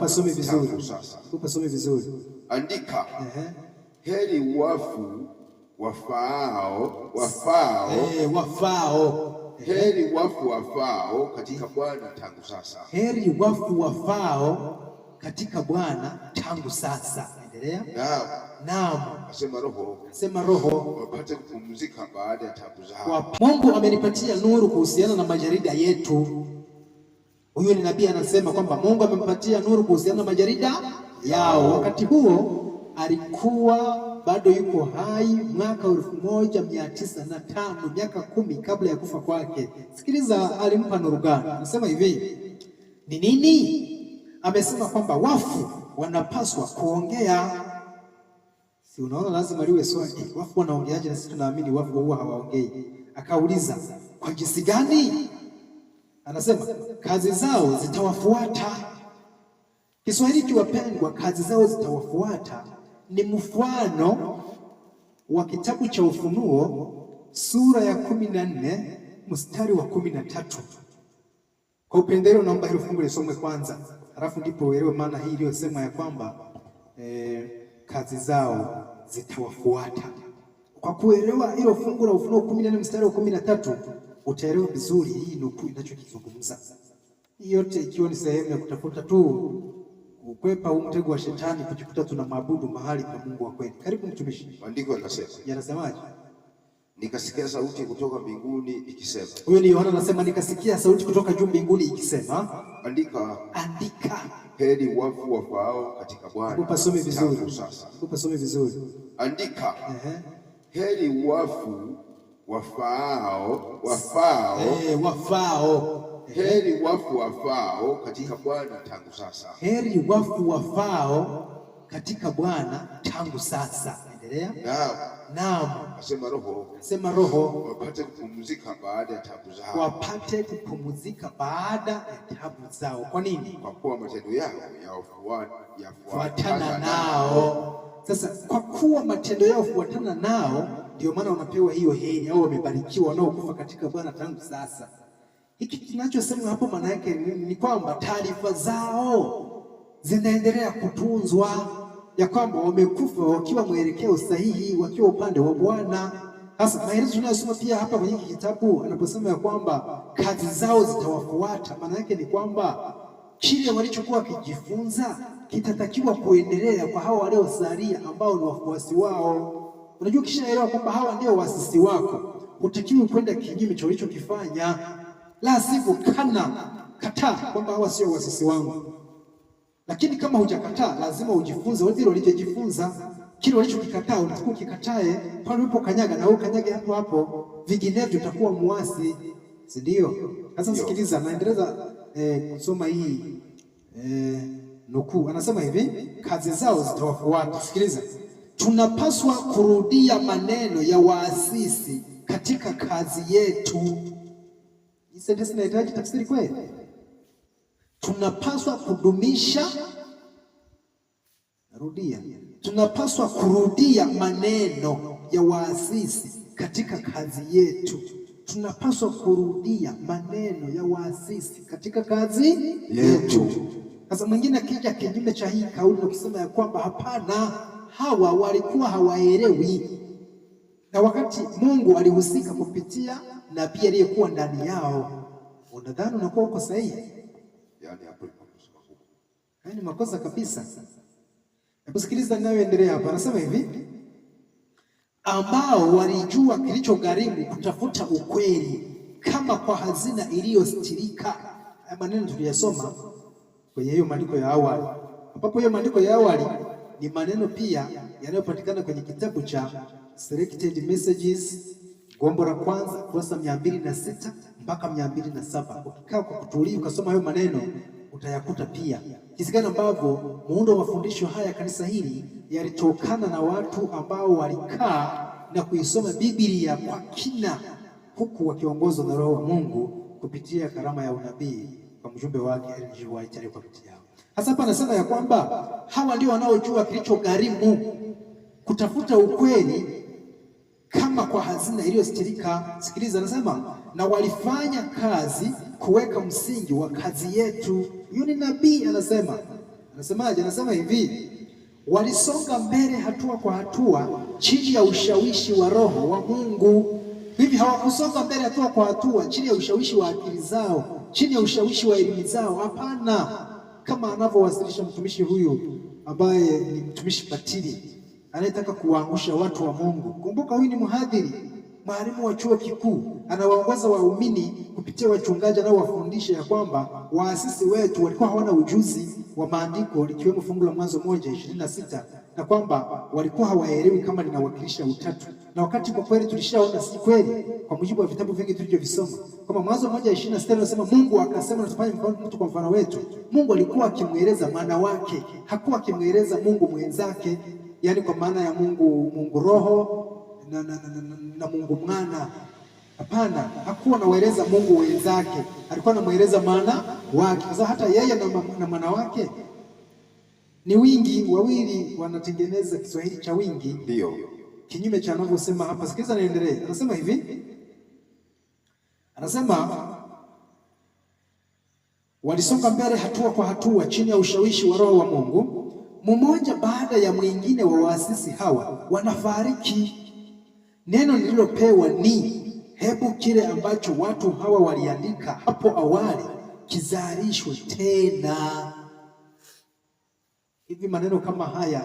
Upasome vizuri. Andika, heri wafu wafaao. Heri wafu wafao katika Bwana tangu sasa. Heri wafu wafao katika Bwana tangu sasa. Endelea. Naam. Asema roho wapate kupumzika baada ya taabu zao. Mungu amenipatia nuru kuhusiana na majarida yetu. Huyo ni nabii anasema kwamba Mungu amempatia nuru kuhusiana na majarida yao. Wakati huo alikuwa bado yuko hai, mwaka 1905, miaka 10 kabla ya kufa kwake. Sikiliza alimpa nuru gani. Anasema hivi: ni nini? Amesema kwamba wafu wanapaswa kuongea. Si unaona lazima liwe swali, wafu wanaongeaje? Na sisi tunaamini wafu huwa hawaongei. Akauliza, kwa jinsi gani? Anasema kazi zao zitawafuata. Kiswahili kiwapendwa, kazi zao zitawafuata ni mfano wa kitabu cha Ufunuo sura ya 14 mstari wa 13. Kwa upendeleo naomba hilo fungu lisomwe kwanza, halafu ndipo uelewe maana hii iliyosema ya kwamba kazi zao zitawafuata. Kwa kuelewa hilo fungu la Ufunuo 14 mstari wa 13 utaelewa vizuri hii nukuu inachokizungumza. Hii yote ikiwa ni sehemu ya kutafuta tu ukwepa mtego wa shetani, kujikuta tunamwabudu mahali pa Mungu wa kweli. Karibu mtumishi. Maandiko yanasemaje? Nikasikia sauti kutoka mbinguni ikisema. Huyo ni Yohana anasema, nikasikia sauti kutoka juu mbinguni ikisema, andika, heri wafu wafaao katika Bwana. Upasome vizuri. Andika, heri wafu wafaao heri wafu wafao katika Bwana tangu sasa. Heri wafu wafao katika Bwana tangu sasa. Endelea. Naam. Asema Roho wapate kupumzika baada ya taabu zao. Wapate kupumzika baada ya taabu zao. Kwa nini? Kwa kuwa matendo yao yafuatana nao. Sasa kwa kuwa matendo yao yafuatana nao, ndio maana wanapewa hiyo heri, au wamebarikiwa wanaokufa katika Bwana tangu sasa. Hiki kinachosema hapo maana yake ni kwamba taarifa zao zinaendelea kutunzwa, ya kwamba wamekufa wakiwa mwelekeo sahihi, wakiwa upande wa Bwana. Sasa maelezo tunayosoma pia hapa kwenye kitabu anaposema ya kwamba kazi zao zitawafuata, maana yake ni kwamba kile walichokuwa wakijifunza kitatakiwa kuendelea kwa hawa waliosalia ambao ni wafuasi wao. Unajua, kishaelewa kwamba hawa ndio waasisi wako, hutakiwi kwenda kinyume cha walichokifanya, la sivyo kataa kwamba hawa sio waasisi wangu. Lakini kama hujakataa, lazima ujifunze wale walichojifunza. Kile walichokikataa unatakiwa ukikatae pale ulipokanyaga, na ukanyage hapo hapo, vinginevyo utakuwa muasi, si ndio? Sasa sikiliza, naendeleza kusoma hii nukuu. Anasema hivi, kazi zao zitawafuata. Sikiliza, tunapaswa kurudia maneno ya waasisi katika kazi yetu. Hii sentensi inahitaji tafsiri kweli? Tunapaswa kudumisha, narudia, tunapaswa kurudia maneno ya waasisi katika kazi yetu. Tunapaswa kurudia maneno ya waasisi katika kazi yetu. Sasa mwingine akija kinyume cha hii kauli na kusema ya kwamba hapana, hawa walikuwa hawaelewi, na wakati Mungu alihusika kupitia nabii aliyekuwa ndani yao, unadhani unakuwa uko sahihi? Yaani hapo ni makosa kabisa. Hebu sikiliza ninayoendelea hapa. Anasema hivi, ambao walijua kilichogharimu kutafuta ukweli kama kwa hazina iliyostirika. Haya maneno tuliyasoma kwenye hiyo maandiko ya awali, ambapo hiyo maandiko ya awali ni maneno pia yanayopatikana kwenye kitabu cha Selected Messages, gombo la kwanza, kurasa 206 mpaka 207. Ukikaa kwa kutulia ukasoma hayo maneno utayakuta pia jinsi gani ambavyo muundo wa mafundisho haya kanisa hili yalitokana na watu ambao walikaa na kuisoma Biblia kwa kina, huku wakiongozwa na Roho wa Mungu kupitia karama ya unabii kwa mjumbe wake Ellen G. White aliyokupitia. Hasa hapa anasema ya kwamba hawa ndio wanaojua kilichogharimu kutafuta ukweli kama kwa hazina iliyostirika. Sikiliza, anasema na walifanya kazi kuweka msingi wa kazi yetu. Huyo ni nabii anasema. Anasemaje? Anasema hivi, walisonga mbele hatua kwa hatua chini ya ushawishi wa Roho wa Mungu. Hivi hawakusonga mbele hatua kwa hatua chini ya ushawishi wa akili zao, chini ya ushawishi wa elimu zao. Hapana, kama anavyowasilisha mtumishi huyu ambaye ni mtumishi batili anayetaka kuwaangusha watu wa Mungu. Kumbuka huyu ni mhadhiri, mwalimu wa chuo kikuu, anawaongoza waumini kupitia wachungaji anaowafundisha ya kwamba waasisi wetu walikuwa hawana ujuzi wa maandiko, likiwemo fungu la Mwanzo 1:26, na kwamba walikuwa hawaelewi kama linawakilisha utatu. Na wakati kwa kweli tulishaona si kweli, kwa mujibu wa vitabu vingi tulivyovisoma, kama Mwanzo 1:26 anasema Mungu akasema na tufanye mtu kwa mfano wetu. Mungu alikuwa akimweleza mwana wake, hakuwa akimweleza Mungu mwenzake, yaani kwa maana ya Mungu Roho na Mungu Mwana. Hapana, hakuwa anaeleza Mungu wenzake, alikuwa anamueleza mwana wake. Sasa hata yeye na mwana wake ni wingi, wawili wanatengeneza Kiswahili cha wingi, ndio kinyume cha anavyosema hapa. Sikiliza, naendelea. Anasema hivi, anasema walisonga mbele hatua kwa hatua chini ya ushawishi wa Roho wa Mungu. Mmoja baada ya mwingine wa waasisi hawa wanafariki. Neno nililopewa ni hebu kile ambacho watu hawa waliandika hapo awali kizalishwe tena. Hivi maneno kama haya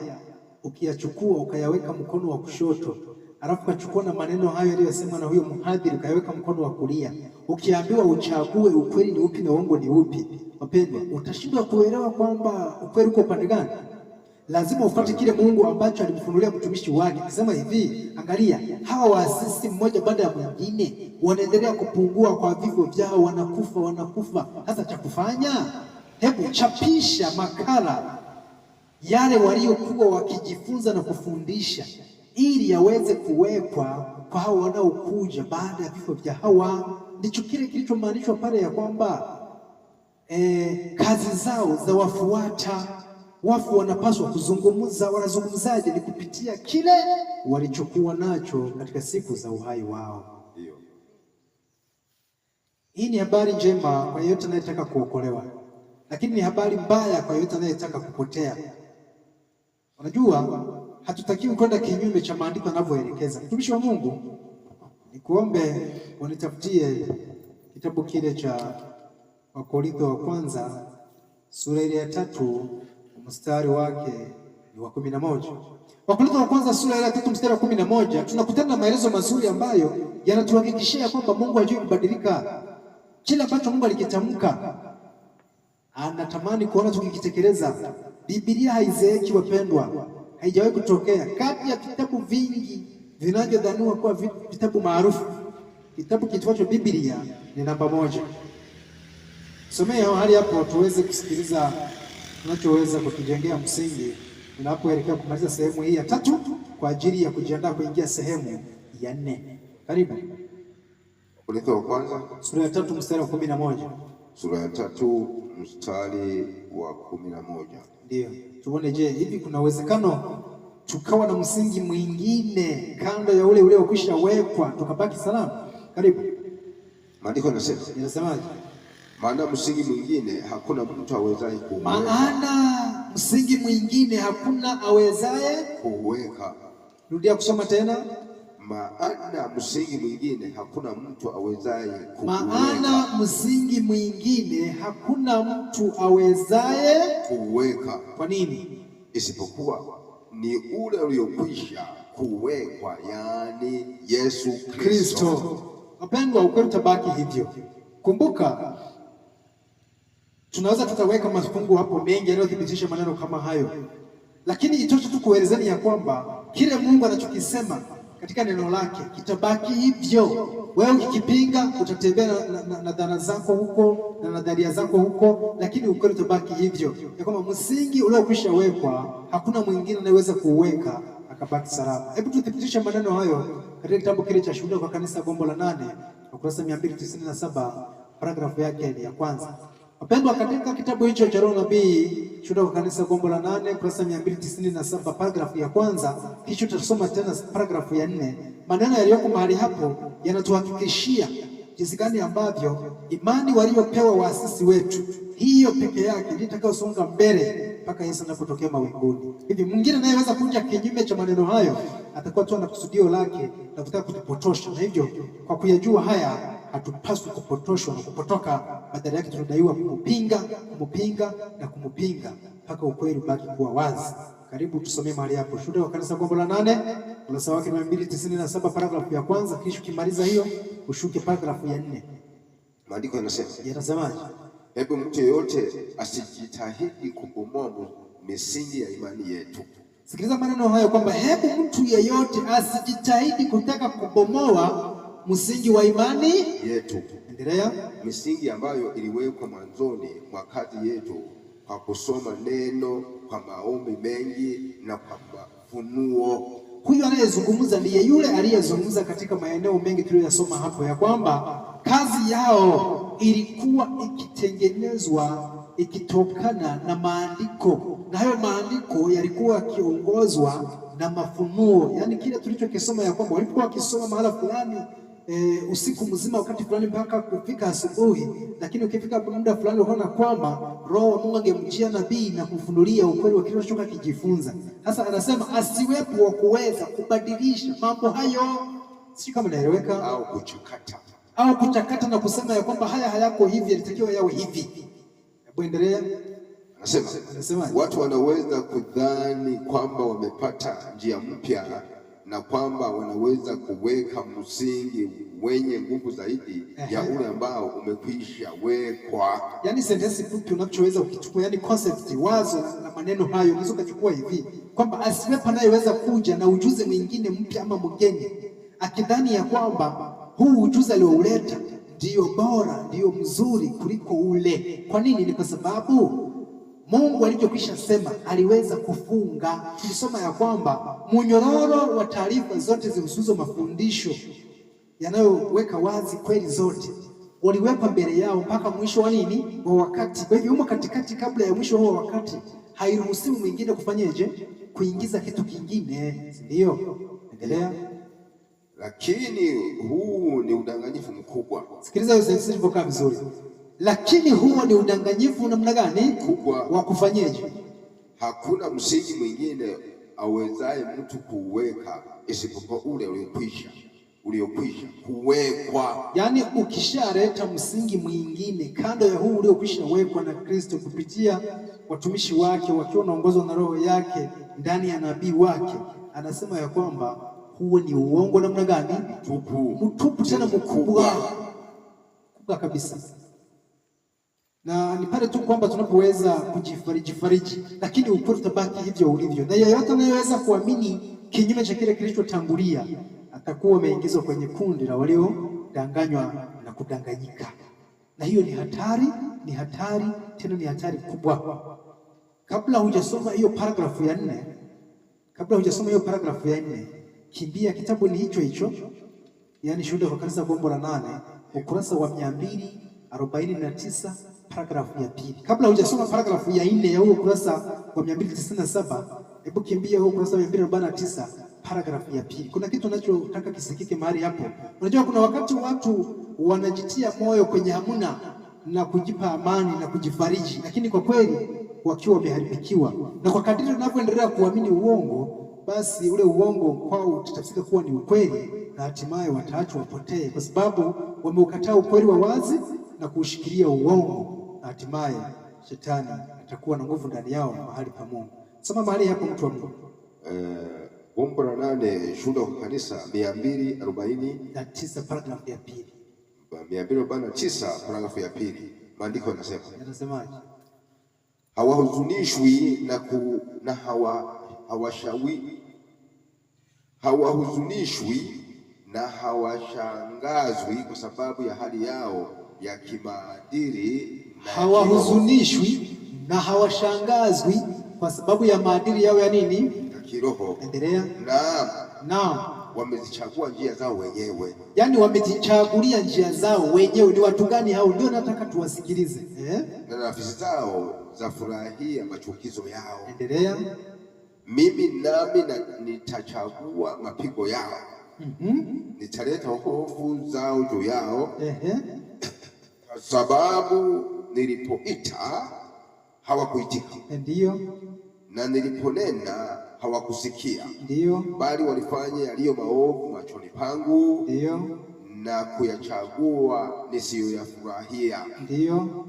ukiyachukua ukayaweka mkono wa kushoto, alafu ukachukua na maneno hayo yaliyosemwa na huyo mhadhiri ukayaweka mkono wa kulia, ukiambiwa uchague ukweli ni upi na uongo ni upi, wapendwa, utashindwa kuelewa kwamba ukweli uko upande gani. lazima ufuate kile Mungu ambacho alimfunulia mtumishi wake. Akisema hivi, angalia, hawa waasisi mmoja baada ya mwingine wanaendelea kupungua kwa vifo vyao, wanakufa. Hasa cha kufanya, hebu chapisha makala yale waliokuwa wakijifunza na kufundisha, ili yaweze kuwekwa kwa hao wanaokuja baada ya vifo vya hawa. Ndicho kile kilichomaanishwa pale ya kwamba kazi zao za wafuata. Wafu wanapaswa kuzungumza. Wanazungumzaje? Ni kupitia kile walichokuwa nacho katika siku za uhai wao. Hii ni habari njema kwa yeyote anayetaka kuokolewa, lakini ni habari mbaya kwa yeyote anayetaka kupotea. Unajua, hatutakiwi kwenda kinyume cha maandiko yanavyoelekeza. Mtumishi wa Mungu, nikuombe unitafutie kitabu kile cha Wakorintho wa kwanza sura ile ya 3 mstari wake ni wa 11. Wakorintho wa kwanza sura ile ya 3 mstari wa 11, tunakutana na maelezo mazuri ambayo yanatuhakikishia kwamba Mungu hajui kubadilika. Kile ambacho Mungu alikitamka anatamani kuona tukikitekeleza. Biblia haizeeki wapendwa, haijawahi kutokea. Kati ya vitabu vingi vinavyodhaniwa kuwa vitabu maarufu, kitabu kitwacho Biblia ni namba 1. Somea hali hapo tuweze kusikiliza tunachoweza kutujengea msingi tunapoelekea kumaliza sehemu hii ya 3 kwa ajili ya kujiandaa kuingia sehemu ya 4. Karibu. Wakorintho wa kwanza sura ya 3 mstari wa 11. Sura ya 3 mstari wa 11. Ndio. Tuone, je, hivi kuna uwezekano tukawa na msingi mwingine kando ya ule uliokwisha wekwa tukabaki salama? Karibu. Maandiko yanasemaje? Maana msingi mwingine hakuna mtu awezaye kuweka. Maana msingi mwingine hakuna awezaye kuweka. Rudia kusoma tena. Maana msingi mwingine hakuna mtu awezaye kuweka. Maana msingi mwingine hakuna mtu awezaye kuweka. Kwa nini? Isipokuwa ni ule uliokwisha kuwekwa, yani Yesu Kristo. Wapendwa, ukweli utabaki hivyo. Kumbuka, tunaweza tukaweka mafungu hapo mengi yanayothibitisha maneno kama hayo, lakini itoshe tu kuelezeni ya kwamba kile Mungu anachokisema katika neno lake kitabaki hivyo. Wewe ukikipinga utatembea na dhana zako huko na nadharia zako huko, lakini ukweli utabaki hivyo ya kwamba msingi uliokwisha wekwa hakuna mwingine anayeweza kuuweka akabaki salama. Hebu tuthibitishe maneno hayo katika kitabu kile cha Shuhuda kwa Kanisa Gombo la 8 ukurasa 297 paragrafu yake ni ya kwanza. Wapendwa, katika kitabu hicho cha Roho Nabii Shuhuda kwa Kanisa Gombo la 8 ukurasa 297 paragrafu ya kwanza, kisha tutasoma tena paragrafu ya 4. Maneno yaliyoko mahali hapo yanatuhakikishia jinsi gani ambavyo imani waliopewa waasisi wetu, hiyo peke yake ndiyo itakayosonga mbele mpaka Yesu anapotokea mawinguni. Hivi mwingine anayeweza kuja kinyume cha maneno hayo atakuwa tu na kusudio lake la kutaka kutupotosha, na hivyo kwa kuyajua haya hatupaswi kupotoshwa na kupotoka. Badala yake tunadaiwa kumupinga mpaka ukweli ubaki kuwa wazi. Karibu tusomee mahali hapo, Shuhuda wa Kanisa Gombo la 8 ukurasa wake 297 paragrafu ya kwanza, kisha ukimaliza hiyo ushuke paragrafu ya 4. Maandiko yanasemaje? Hebu mtu yeyote asijitahidi kubomoa misingi ya imani yetu. Sikiliza maneno hayo kwamba hebu mtu yeyote asijitahidi kutaka kubomoa msingi wa imani yetu. Endelea. Misingi ambayo iliwekwa mwanzoni mwa kazi yetu kwa kusoma neno, kwa maombi mengi na kwa mafunuo. Huyu anayezungumza ndiye yule aliyezungumza katika maeneo mengi tuliyosoma hapo ya kwamba kazi yao ilikuwa ikitengenezwa ikitokana na maandiko, na hayo maandiko yalikuwa yakiongozwa na mafunuo. Yaani kile tulichokisoma ya kwamba walipokuwa wakisoma mahala fulani usiku mzima wakati fulani mpaka kufika asubuhi, lakini ukifika muda fulani unaona kwamba Roho wa Mungu angemjia nabii na kufunulia ukweli wa kile alichokuwa kijifunza. Sasa anasema asiwepo wa kuweza kubadilisha mambo hayo. Si kama naeleweka? Au kuchakata na kusema ya kwamba haya hayako hivi, yalitakiwa yawe hivi. Hebu endelea. Anasema watu wanaweza kudhani kwamba wamepata njia mpya na kwamba wanaweza kuweka msingi wenye nguvu zaidi ya ule ambao umekwisha wekwa. Yani sentensi fupi unachoweza ukichukua, yani concept, wazo na maneno hayo unaweza kuchukua hivi kwamba asiwepo anayeweza kuja na ujuzi mwingine mpya ama mgeni akidhani ya kwamba huu ujuzi aliouleta ndio bora, ndio mzuri kuliko ule. Kwa nini? Ni kwa sababu Mungu alivyokwisha sema aliweza kufunga. Tulisoma ya kwamba munyororo wa taarifa zote zihusuzo mafundisho yanayoweka wazi kweli zote waliwekwa mbele yao mpaka mwisho wa nini? Wa wakati. Kwa hivyo humo katikati, kabla ya mwisho wa wakati, hairuhusiwi mwingine kufanyeje? Kuingiza kitu kingine, ndio? Endelea. Lakini huu ni udanganyifu mkubwa. Sikiliza hiyo sentensi ilivyokaa vizuri. Lakini huo ni udanganyifu namna gani? Mkubwa. Wa kufanyeje? Hakuna msingi mwingine awezaye mtu kuweka isipokuwa ule uliokwisha kuwekwa. Yaani ukishaleta msingi mwingine kando ya huu uliokwisha wekwa na Kristo kupitia watumishi wake wakiwa wanaongozwa na Roho yake ndani ya nabii wake, anasema ya kwamba huo ni uongo namna gani? Mtupu tena mkubwa kabisa. Na ni pale tu kwamba tunapoweza kujifariji, lakini ukweli utabaki hivyo ulivyo, na yeyote anayeweza kuamini kinyume cha kile kilichotangulia atakuwa ameingizwa kwenye kundi la waliodanganywa na kudanganyika, na hiyo ni hatari, tena ni hatari kubwa. Kabla hujasoma hiyo paragrafu ya 4, kimbia kitabu ni hicho, yani Shuhuda kwa Kanisa gombo la 8 ukurasa wa 249 paragrafu ya 2. Kabla hujasoma paragrafu ya 4 ya huo ukurasa wa 297, hebu kimbia huo ukurasa wa 249 paragrafu ya 2. Kuna kitu ninachotaka kisikike mahali hapo. Unajua kuna wakati watu wanajitia moyo kwenye hamuna na kujipa amani na kujifariji, lakini kwa kweli wakiwa wameharibikiwa, na kwa kadiri unavyoendelea kuamini uongo, basi ule uongo kwao utatafsika kuwa ni ukweli, na hatimaye wataachwa wapotee, kwa sababu wameukataa ukweli wa wazi na kuushikilia uongo, na hatimaye shetani atakuwa na nguvu ndani yao mahali pa Mungu. Soma mahali hapo, mtu wa Mungu. Gombo la 8 Shuhuda kwa Kanisa 249 paragrafu ya 2. 249 paragrafu ya 2. Maandiko yanasemaje? Hawahuzunishwi hawahuzunishwi na hawashangazwi kwa sababu ya hali yao ya kimaadili. Hawahuzunishwi na hawashangazwi kwa sababu ya maadili yao ya nini? Ya kiroho. Endelea. Naam. Wamezichagua njia zao wenyewe. Yaani wamejichagulia njia zao wenyewe. Ni watu gani hao? Ndio nataka tuwasikilize. Na nafsi zao za furahia machukizo yao. Endelea. Mimi nami nitachagua mapigo yao. Nitaleta hofu zao juu yao. Kwa sababu nilipoita hawakuitika. Ndio. Na niliponena hawakusikia. Ndio. Bali walifanya yaliyo maovu machoni pangu. Ndio. Na kuyachagua nisiyoyafurahia. Ndio.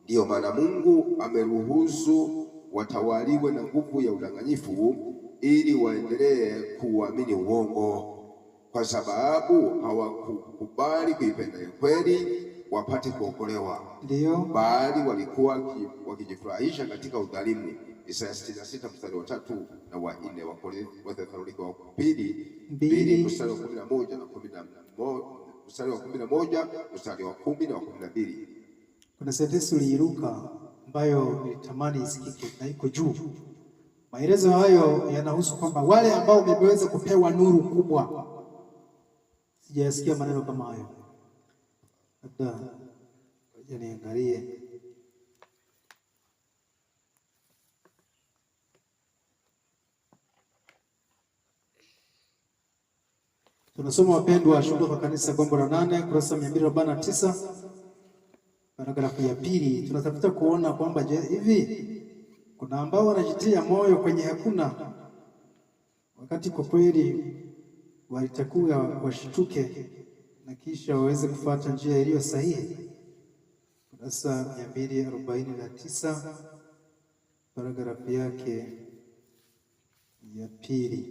Ndiyo maana Mungu ameruhusu watawaliwe na nguvu ya udanganyifu ili waendelee kuamini uongo, kwa sababu hawakukubali kuipenda kweli wapate kuokolewa. Ndio. Bali walikuwa wakijifurahisha katika udhalimu. Isaya 66 mstari wa 3 na wa 4, Wathesalonike wa pili 2 mstari wa 11 na 11, mstari wa 11 mstari wa 10 na wa 12. Kuna sentensi uliiruka ambayo nilitamani isikike na iko juu. Maelezo hayo yanahusu kwamba wale ambao wameweza kupewa nuru kubwa. Sijasikia maneno kama hayo. Labda ngoja niangalie. Tunasoma wapendwa, Shuhuda kwa Kanisa gombo la 8 kurasa 249 paragrafu ya 2. Tunatafuta kuona kwamba je, hivi kuna ambao wanajitia moyo kwenye hakuna, wakati kwa kweli walitakiwa washtuke na kisha waweze kufuata njia iliyo sahihi. Kurasa 249 paragrafu yake ya 2.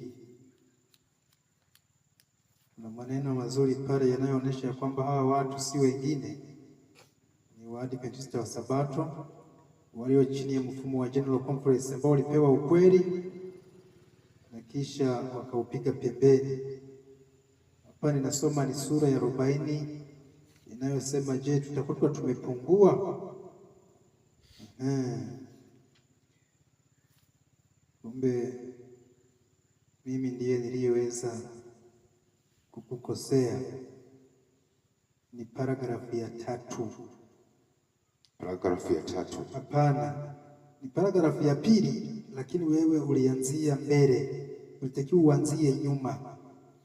Kuna maneno mazuri pale yanayoonyesha kwamba hawa watu si wengine, ni Waadventista wa Sabato walio chini ya mfumo wa General Conference ambao walipewa ukweli na kisha wakaupiga pembeni. Hapa ninasoma ni sura ya 40 inayosema, je, tutakuwa tumepungua? Kumbe mimi ndiye niliyeweza kukukosea. Ni paragrafu ya 3. Paragrafu ya 3? Hapana, ni paragrafu ya 2, lakini wewe ulianzia mbele, ulitakiwa uanzie nyuma,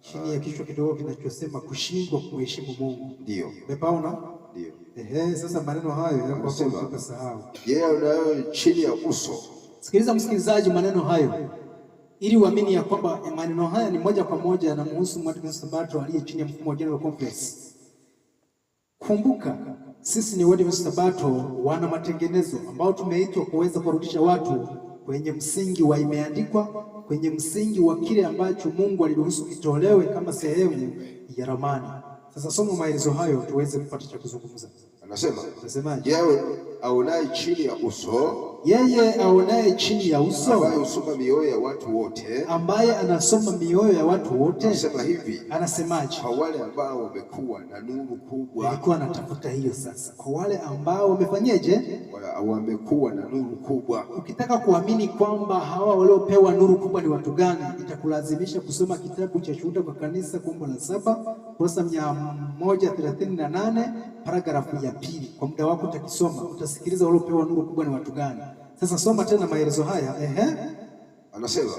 chini ya kichwa kidogo kinachosema kushindwa kumheshimu Mungu. Ndio. Umepaona? Ndio. Sasa maneno hayo yako hapo, usisahau. Yeye unayo chini ya uso. Sikiliza msikilizaji, maneno hayo ili uamini ya kwamba maneno haya ni moja kwa moja yanamhusu Mwadventista Sabato aliye chini ya mfumo wa General Conference. Kumbuka sisi ni Waadventista Sabato wana matengenezo ambao tumeitwa kuweza kurudisha watu kwenye msingi wa imeandikwa, kwenye msingi wa kile ambacho Mungu aliruhusu kitolewe kama sehemu ya ramani. Sasa somo maelezo hayo tuweze kupata cha kuzungumza. Anasemaje? Yeye aonaye chini ya uso, yeye aonaye chini ya uso, ambaye husoma mioyo ya watu wote, ambaye anasoma mioyo ya watu wote. Anasema hivi, anasemaje? Kwa wale ambao wamekuwa na nuru kubwa. Alikuwa anatafuta hiyo sasa. Kwa wale ambao wamefanyaje? Wamekuwa na nuru kubwa. Ukitaka kuamini kwamba hawa waliopewa nuru kubwa ni watu gani, itakulazimisha kusoma kitabu cha Shuhuda kwa Kanisa Kombo la 7 kurasa 138 paragrafu ya 2. Kwa muda wako utakisoma, utasikiliza waliopewa nuru kubwa ni watu gani. Sasa soma tena maelezo haya. Anasema,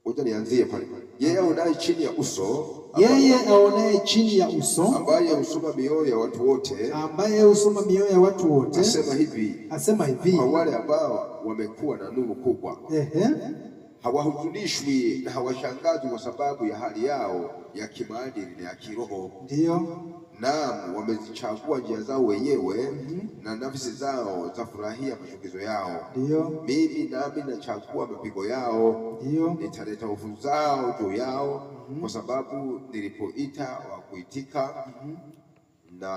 ngoja nianzie pale. Yeye aonaye chini ya uso, yeye aonaye chini ya uso, ambaye husoma mioyo ya watu wote, ambaye husoma mioyo ya watu wote. Asema hivi, kwa wale ambao wamekuwa na nuru kubwa. Hawahuzunishwi na hawashangazwi kwa sababu ya hali yao ya kimaadili na ya kiroho. Ndio. Naam, wamezichagua njia zao wenyewe, na nafsi zao zafurahia machukizo yao. Ndio. Mimi nami nachagua mapigo yao. Ndio. Nitaleta hofu zao juu yao, kwa sababu nilipoita hawakuitika, na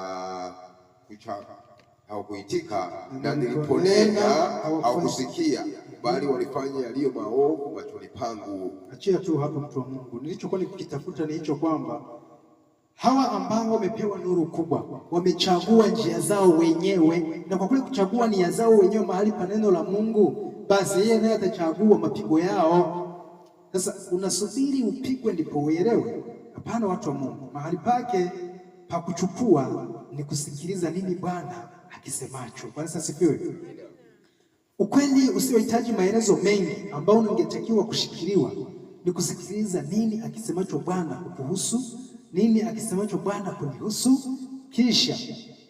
hawakuitika, na niliponena hawakusikia, bali walifanya yaliyo maovu machoni pangu. Achia tu hapo, mtu wa Mungu. Nilichokuwa nikitafuta ni hicho kwamba hawa ambao wamepewa nuru kubwa wamechagua njia zao wenyewe, na kwa kule kuchagua nia zao wenyewe mahali pa neno la Mungu, basi yeye naye atachagua mapigo yao. Sasa unasubiri upigwe ndipo uelewe? Hapana, watu wa Mungu, mahali pake pa kuchukua ni kusikiliza nini Bwana akisemacho. Bwana asifiwe. Ukweli usiohitaji maelezo mengi ambao ungetakiwa kushikiliwa ni kusikiliza nini akisemacho Bwana kukuhusu, nini akisemacho Bwana kunihusu, kisha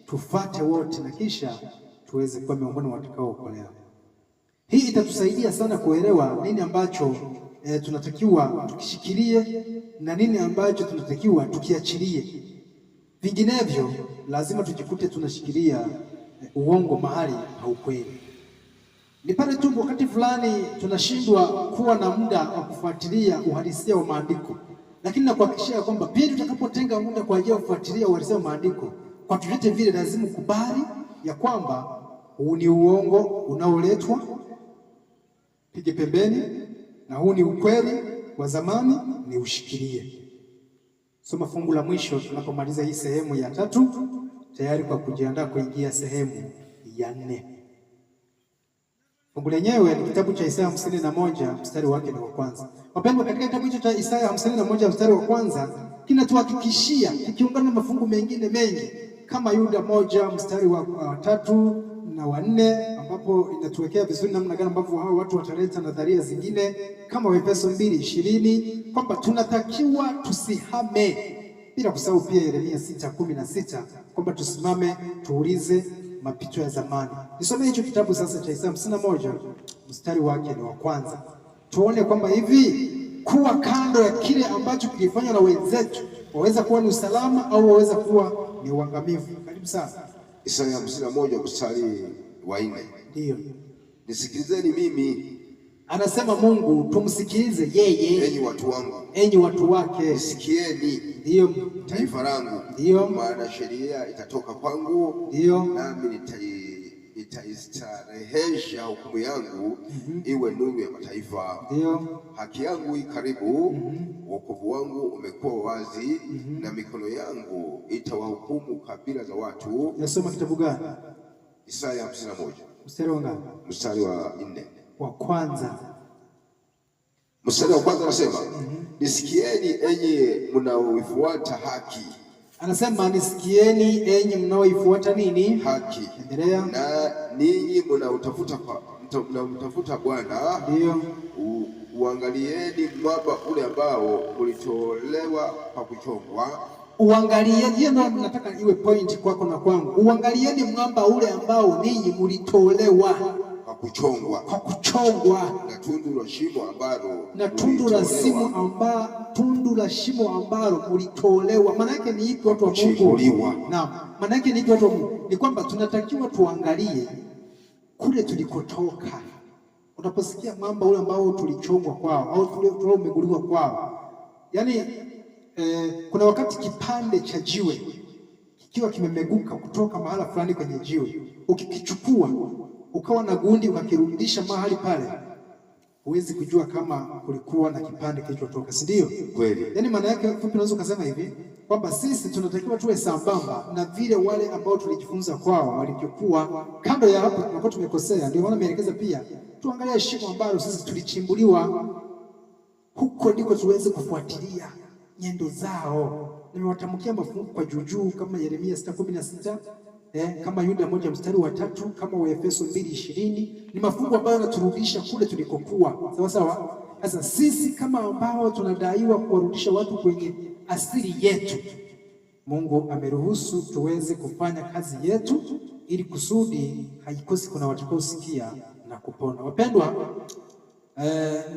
tufate wote, na kisha tuweze kuwa miongoni mwa watakaookolewa. Hii itatusaidia sana kuelewa nini ambacho tunatakiwa tukishikilie na nini ambacho tunatakiwa tukiachilie. Vinginevyo lazima tujikute tunashikilia uongo mahali haukweli. Ni pale tu wakati fulani tunashindwa kuwa na muda wa kufuatilia uhalisia wa maandiko, lakini nakuhakikishia kwamba pia tutakapotenga muda kwa ajili ya kufuatilia uhalisia wa maandiko, kwa vyovyote vile lazima kubali ya kwamba huu ni uongo unaoletwa, pige pembeni, na huu ni ukweli wa zamani, ni ushikilie. Soma fungu la mwisho tunapomaliza hii sehemu ya 3, tayari kwa kujiandaa kuingia sehemu ya 4. Fungu lenyewe ni kitabu cha Isaya 51 mstari wake ni wa kwanza. Wapendwa, katika kitabu hicho cha Isaya 51 mstari wa kwanza kinatuhakikishia, kikiungana na mafungu mengine mengi kama Yuda 1 mstari wa 3 na wa 4, ambapo inatuwekea vizuri namna gani ambavyo hao watu wataleta nadharia zingine, kama Efeso 2:20 kwamba tunatakiwa tusihame, bila kusahau pia Yeremia 6:16 kwamba tusimame tuulize mapito ya zamani. Nisome hicho kitabu sasa cha Isaya 51 mstari wake ni wa kwanza, tuone kwamba hivi kuwa kando ya kile ambacho kilifanywa na wenzetu waweza kuwa ni usalama au waweza kuwa ni uangamivu. Karibu sana. Isaya 51 mstari wa 4. Ndio. Nisikilizeni mimi, Anasema Mungu tumsikilize yeye. Enyi watu wangu, enyi watu wake, nisikieni ndio taifa langu, ndio maana sheria itatoka kwangu, ndio nami nitaistarehesha hukumu yangu iwe nuru ya mataifa. Ndio haki yangu i karibu, wokovu wangu umekuwa wazi, na mikono yangu itawahukumu kabila za watu. Nasoma kitabu gani? Isaya 51 mstari wa ngapi? Mstari wa 4 wa kwanza. Mstari wa kwanza anasema nisikieni enyi mnaoifuata haki. Anasema nisikieni enyi mnaoifuata nini? Haki. Endelea. Na ninyi mnaotafuta Bwana, ndio uangalieni mwamba ule ambao ulitolewa kwa kuchongwa. Uangalieni, hiyo nataka iwe point kwako na kwangu. Uangalieni mwamba ule ambao ninyi mlitolewa kwa kuchongwa, na tundu la shimo ambalo mlitolewa. Maana yake ni ipi watu wa Mungu? Naam, maana yake ni ipi watu wa Mungu? Ni kwamba tunatakiwa tuangalie kule tulikotoka. Unaposikia mwamba ule ambao tulichongwa kwao au tumeguliwa kwao, yani kuna wakati kipande cha jiwe kikiwa kimemeguka kutoka mahala fulani kwenye jiwe, ukikichukua ukawa na gundi ukakirudisha mahali pale, huwezi kujua kama kulikuwa na kipande kilichotoka, si ndio? Kweli. Yani maana yake fupi unaweza kusema hivi kwamba sisi tunatakiwa tuwe sambamba na vile wale ambao tulijifunza kwao walivyokuwa. Kando ya hapo tunakuwa tumekosea. Ndio maana ameelekeza pia tuangalie shimo ambalo sisi tulichimbuliwa, huko ndiko tuweze kufuatilia nyendo zao. Nimewatamkia mafungu kwa juujuu kama Yeremia 6:16, kama Yuda 1 mstari wa 3, kama Waefeso 2:20. Ni mafungu ambayo yanaturudisha kule tulikokuwa. Sawa sawa. Sasa sisi kama ambao tunadaiwa kuwarudisha watu kwenye asili yetu, Mungu ameruhusu tuweze kufanya kazi yetu ili kusudi haikosi kuna watakaosikia na kupona. Wapendwa,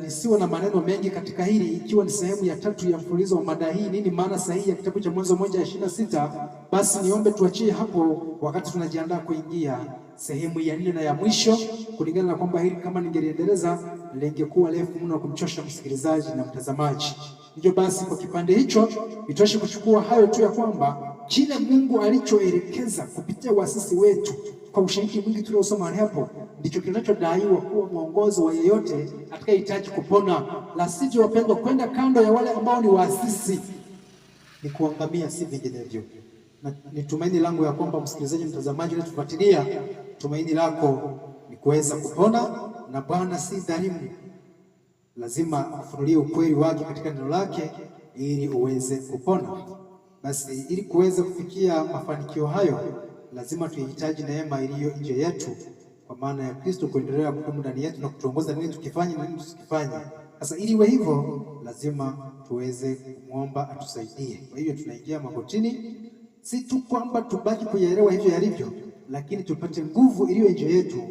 nisiwe na maneno mengi katika hili, ikiwa ni sehemu ya 3 ya mfululizo wa mada hii, nini maana sahihi ya kitabu cha Mwanzo 1:26. Basi niombe tuachie hapo wakati tunajiandaa kuingia sehemu ya 4 na ya mwisho, kulingana na kwamba hili kama ningeliendeleza lingekuwa refu mno kumchosha msikilizaji na mtazamaji. Hivyo basi kwa kipande hicho itoshe kuchukua hayo tu, ya kwamba kile Mungu alichoelekeza kupitia waasisi wetu kwa ushahidi mwingi tuliosoma hapo ndicho kinachodaiwa kuwa mwongozo wa yeyote atakayehitaji kupona. La sivyo, wapendwa, kwenda kando ya wale ambao ni waasisi ni kuangamia, si vinginevyo. Na ni tumaini langu ya kwamba msikilizaji, mtazamaji unatufuatilia, tumaini lako ni kuweza kupona, na Bwana si dhalimu. Lazima afunulie ukweli wake katika neno lake ili uweze kupona. Basi ili kuweza kufikia mafanikio hayo, lazima tuhitaji neema iliyo nje yetu, kwa maana ya Kristo kuendelea kudumu ndani yetu na kutuongoza nini tukifanye na nini tusikifanye. Sasa ili iwe hivyo, lazima tuweze kumwomba atusaidie. Kwa hiyo tunaingia magotini, si tu kwamba tubaki kuyaelewa hivyo yalivyo, lakini tupate nguvu iliyo nje yetu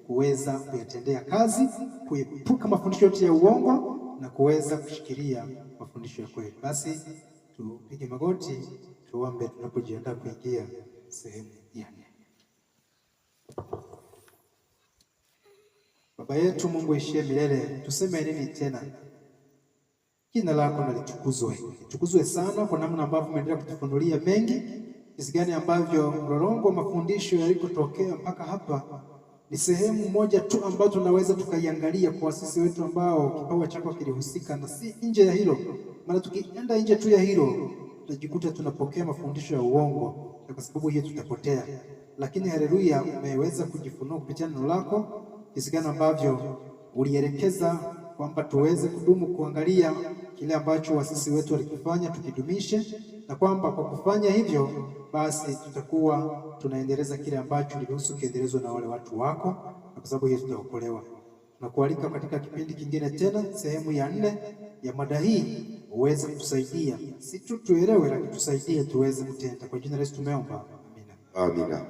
kuweza kuyatendea kazi, kuepuka mafundisho yote ya uongo na kuweza kushikilia mafundisho ya kweli. Basi tupige magoti, tuombe tunapojiandaa kuingia sehemu ya 4. Baba yetu Mungu ishie milele, tuseme nini tena? Jina lako na litukuzwe. Litukuzwe sana kwa namna ambavyo umeendelea kutufunulia mengi, jinsi gani ambavyo mlolongo wa mafundisho yalikotokea mpaka hapa ni sehemu moja tu ambayo tunaweza tukaiangalia kwa sisi wetu ambao kipawa chako kilihusika, na si nje ya hilo. Maana tukienda nje tu ya hilo tutajikuta tunapokea mafundisho ya uongo, na kwa sababu hiyo tutapotea. Lakini haleluya, umeweza kujifunua kupitia neno lako, jinsi gani ambavyo ulielekeza kwamba tuweze kudumu kuangalia kile ambacho wasisi wetu walikifanya, tukidumishe, na kwamba kwa kufanya hivyo basi tutakuwa tunaendeleza kile ambacho uliruhusu kiendelezwe na wale watu wako, na kwa sababu hiyo tutaokolewa. Tunakualika katika kipindi kingine tena, sehemu ya 4 ya mada hii, uweze kutusaidia si tu tuelewe, lakini tusaidie tuweze kutenda. Kwa jina la Yesu tumeomba, amina. Amina.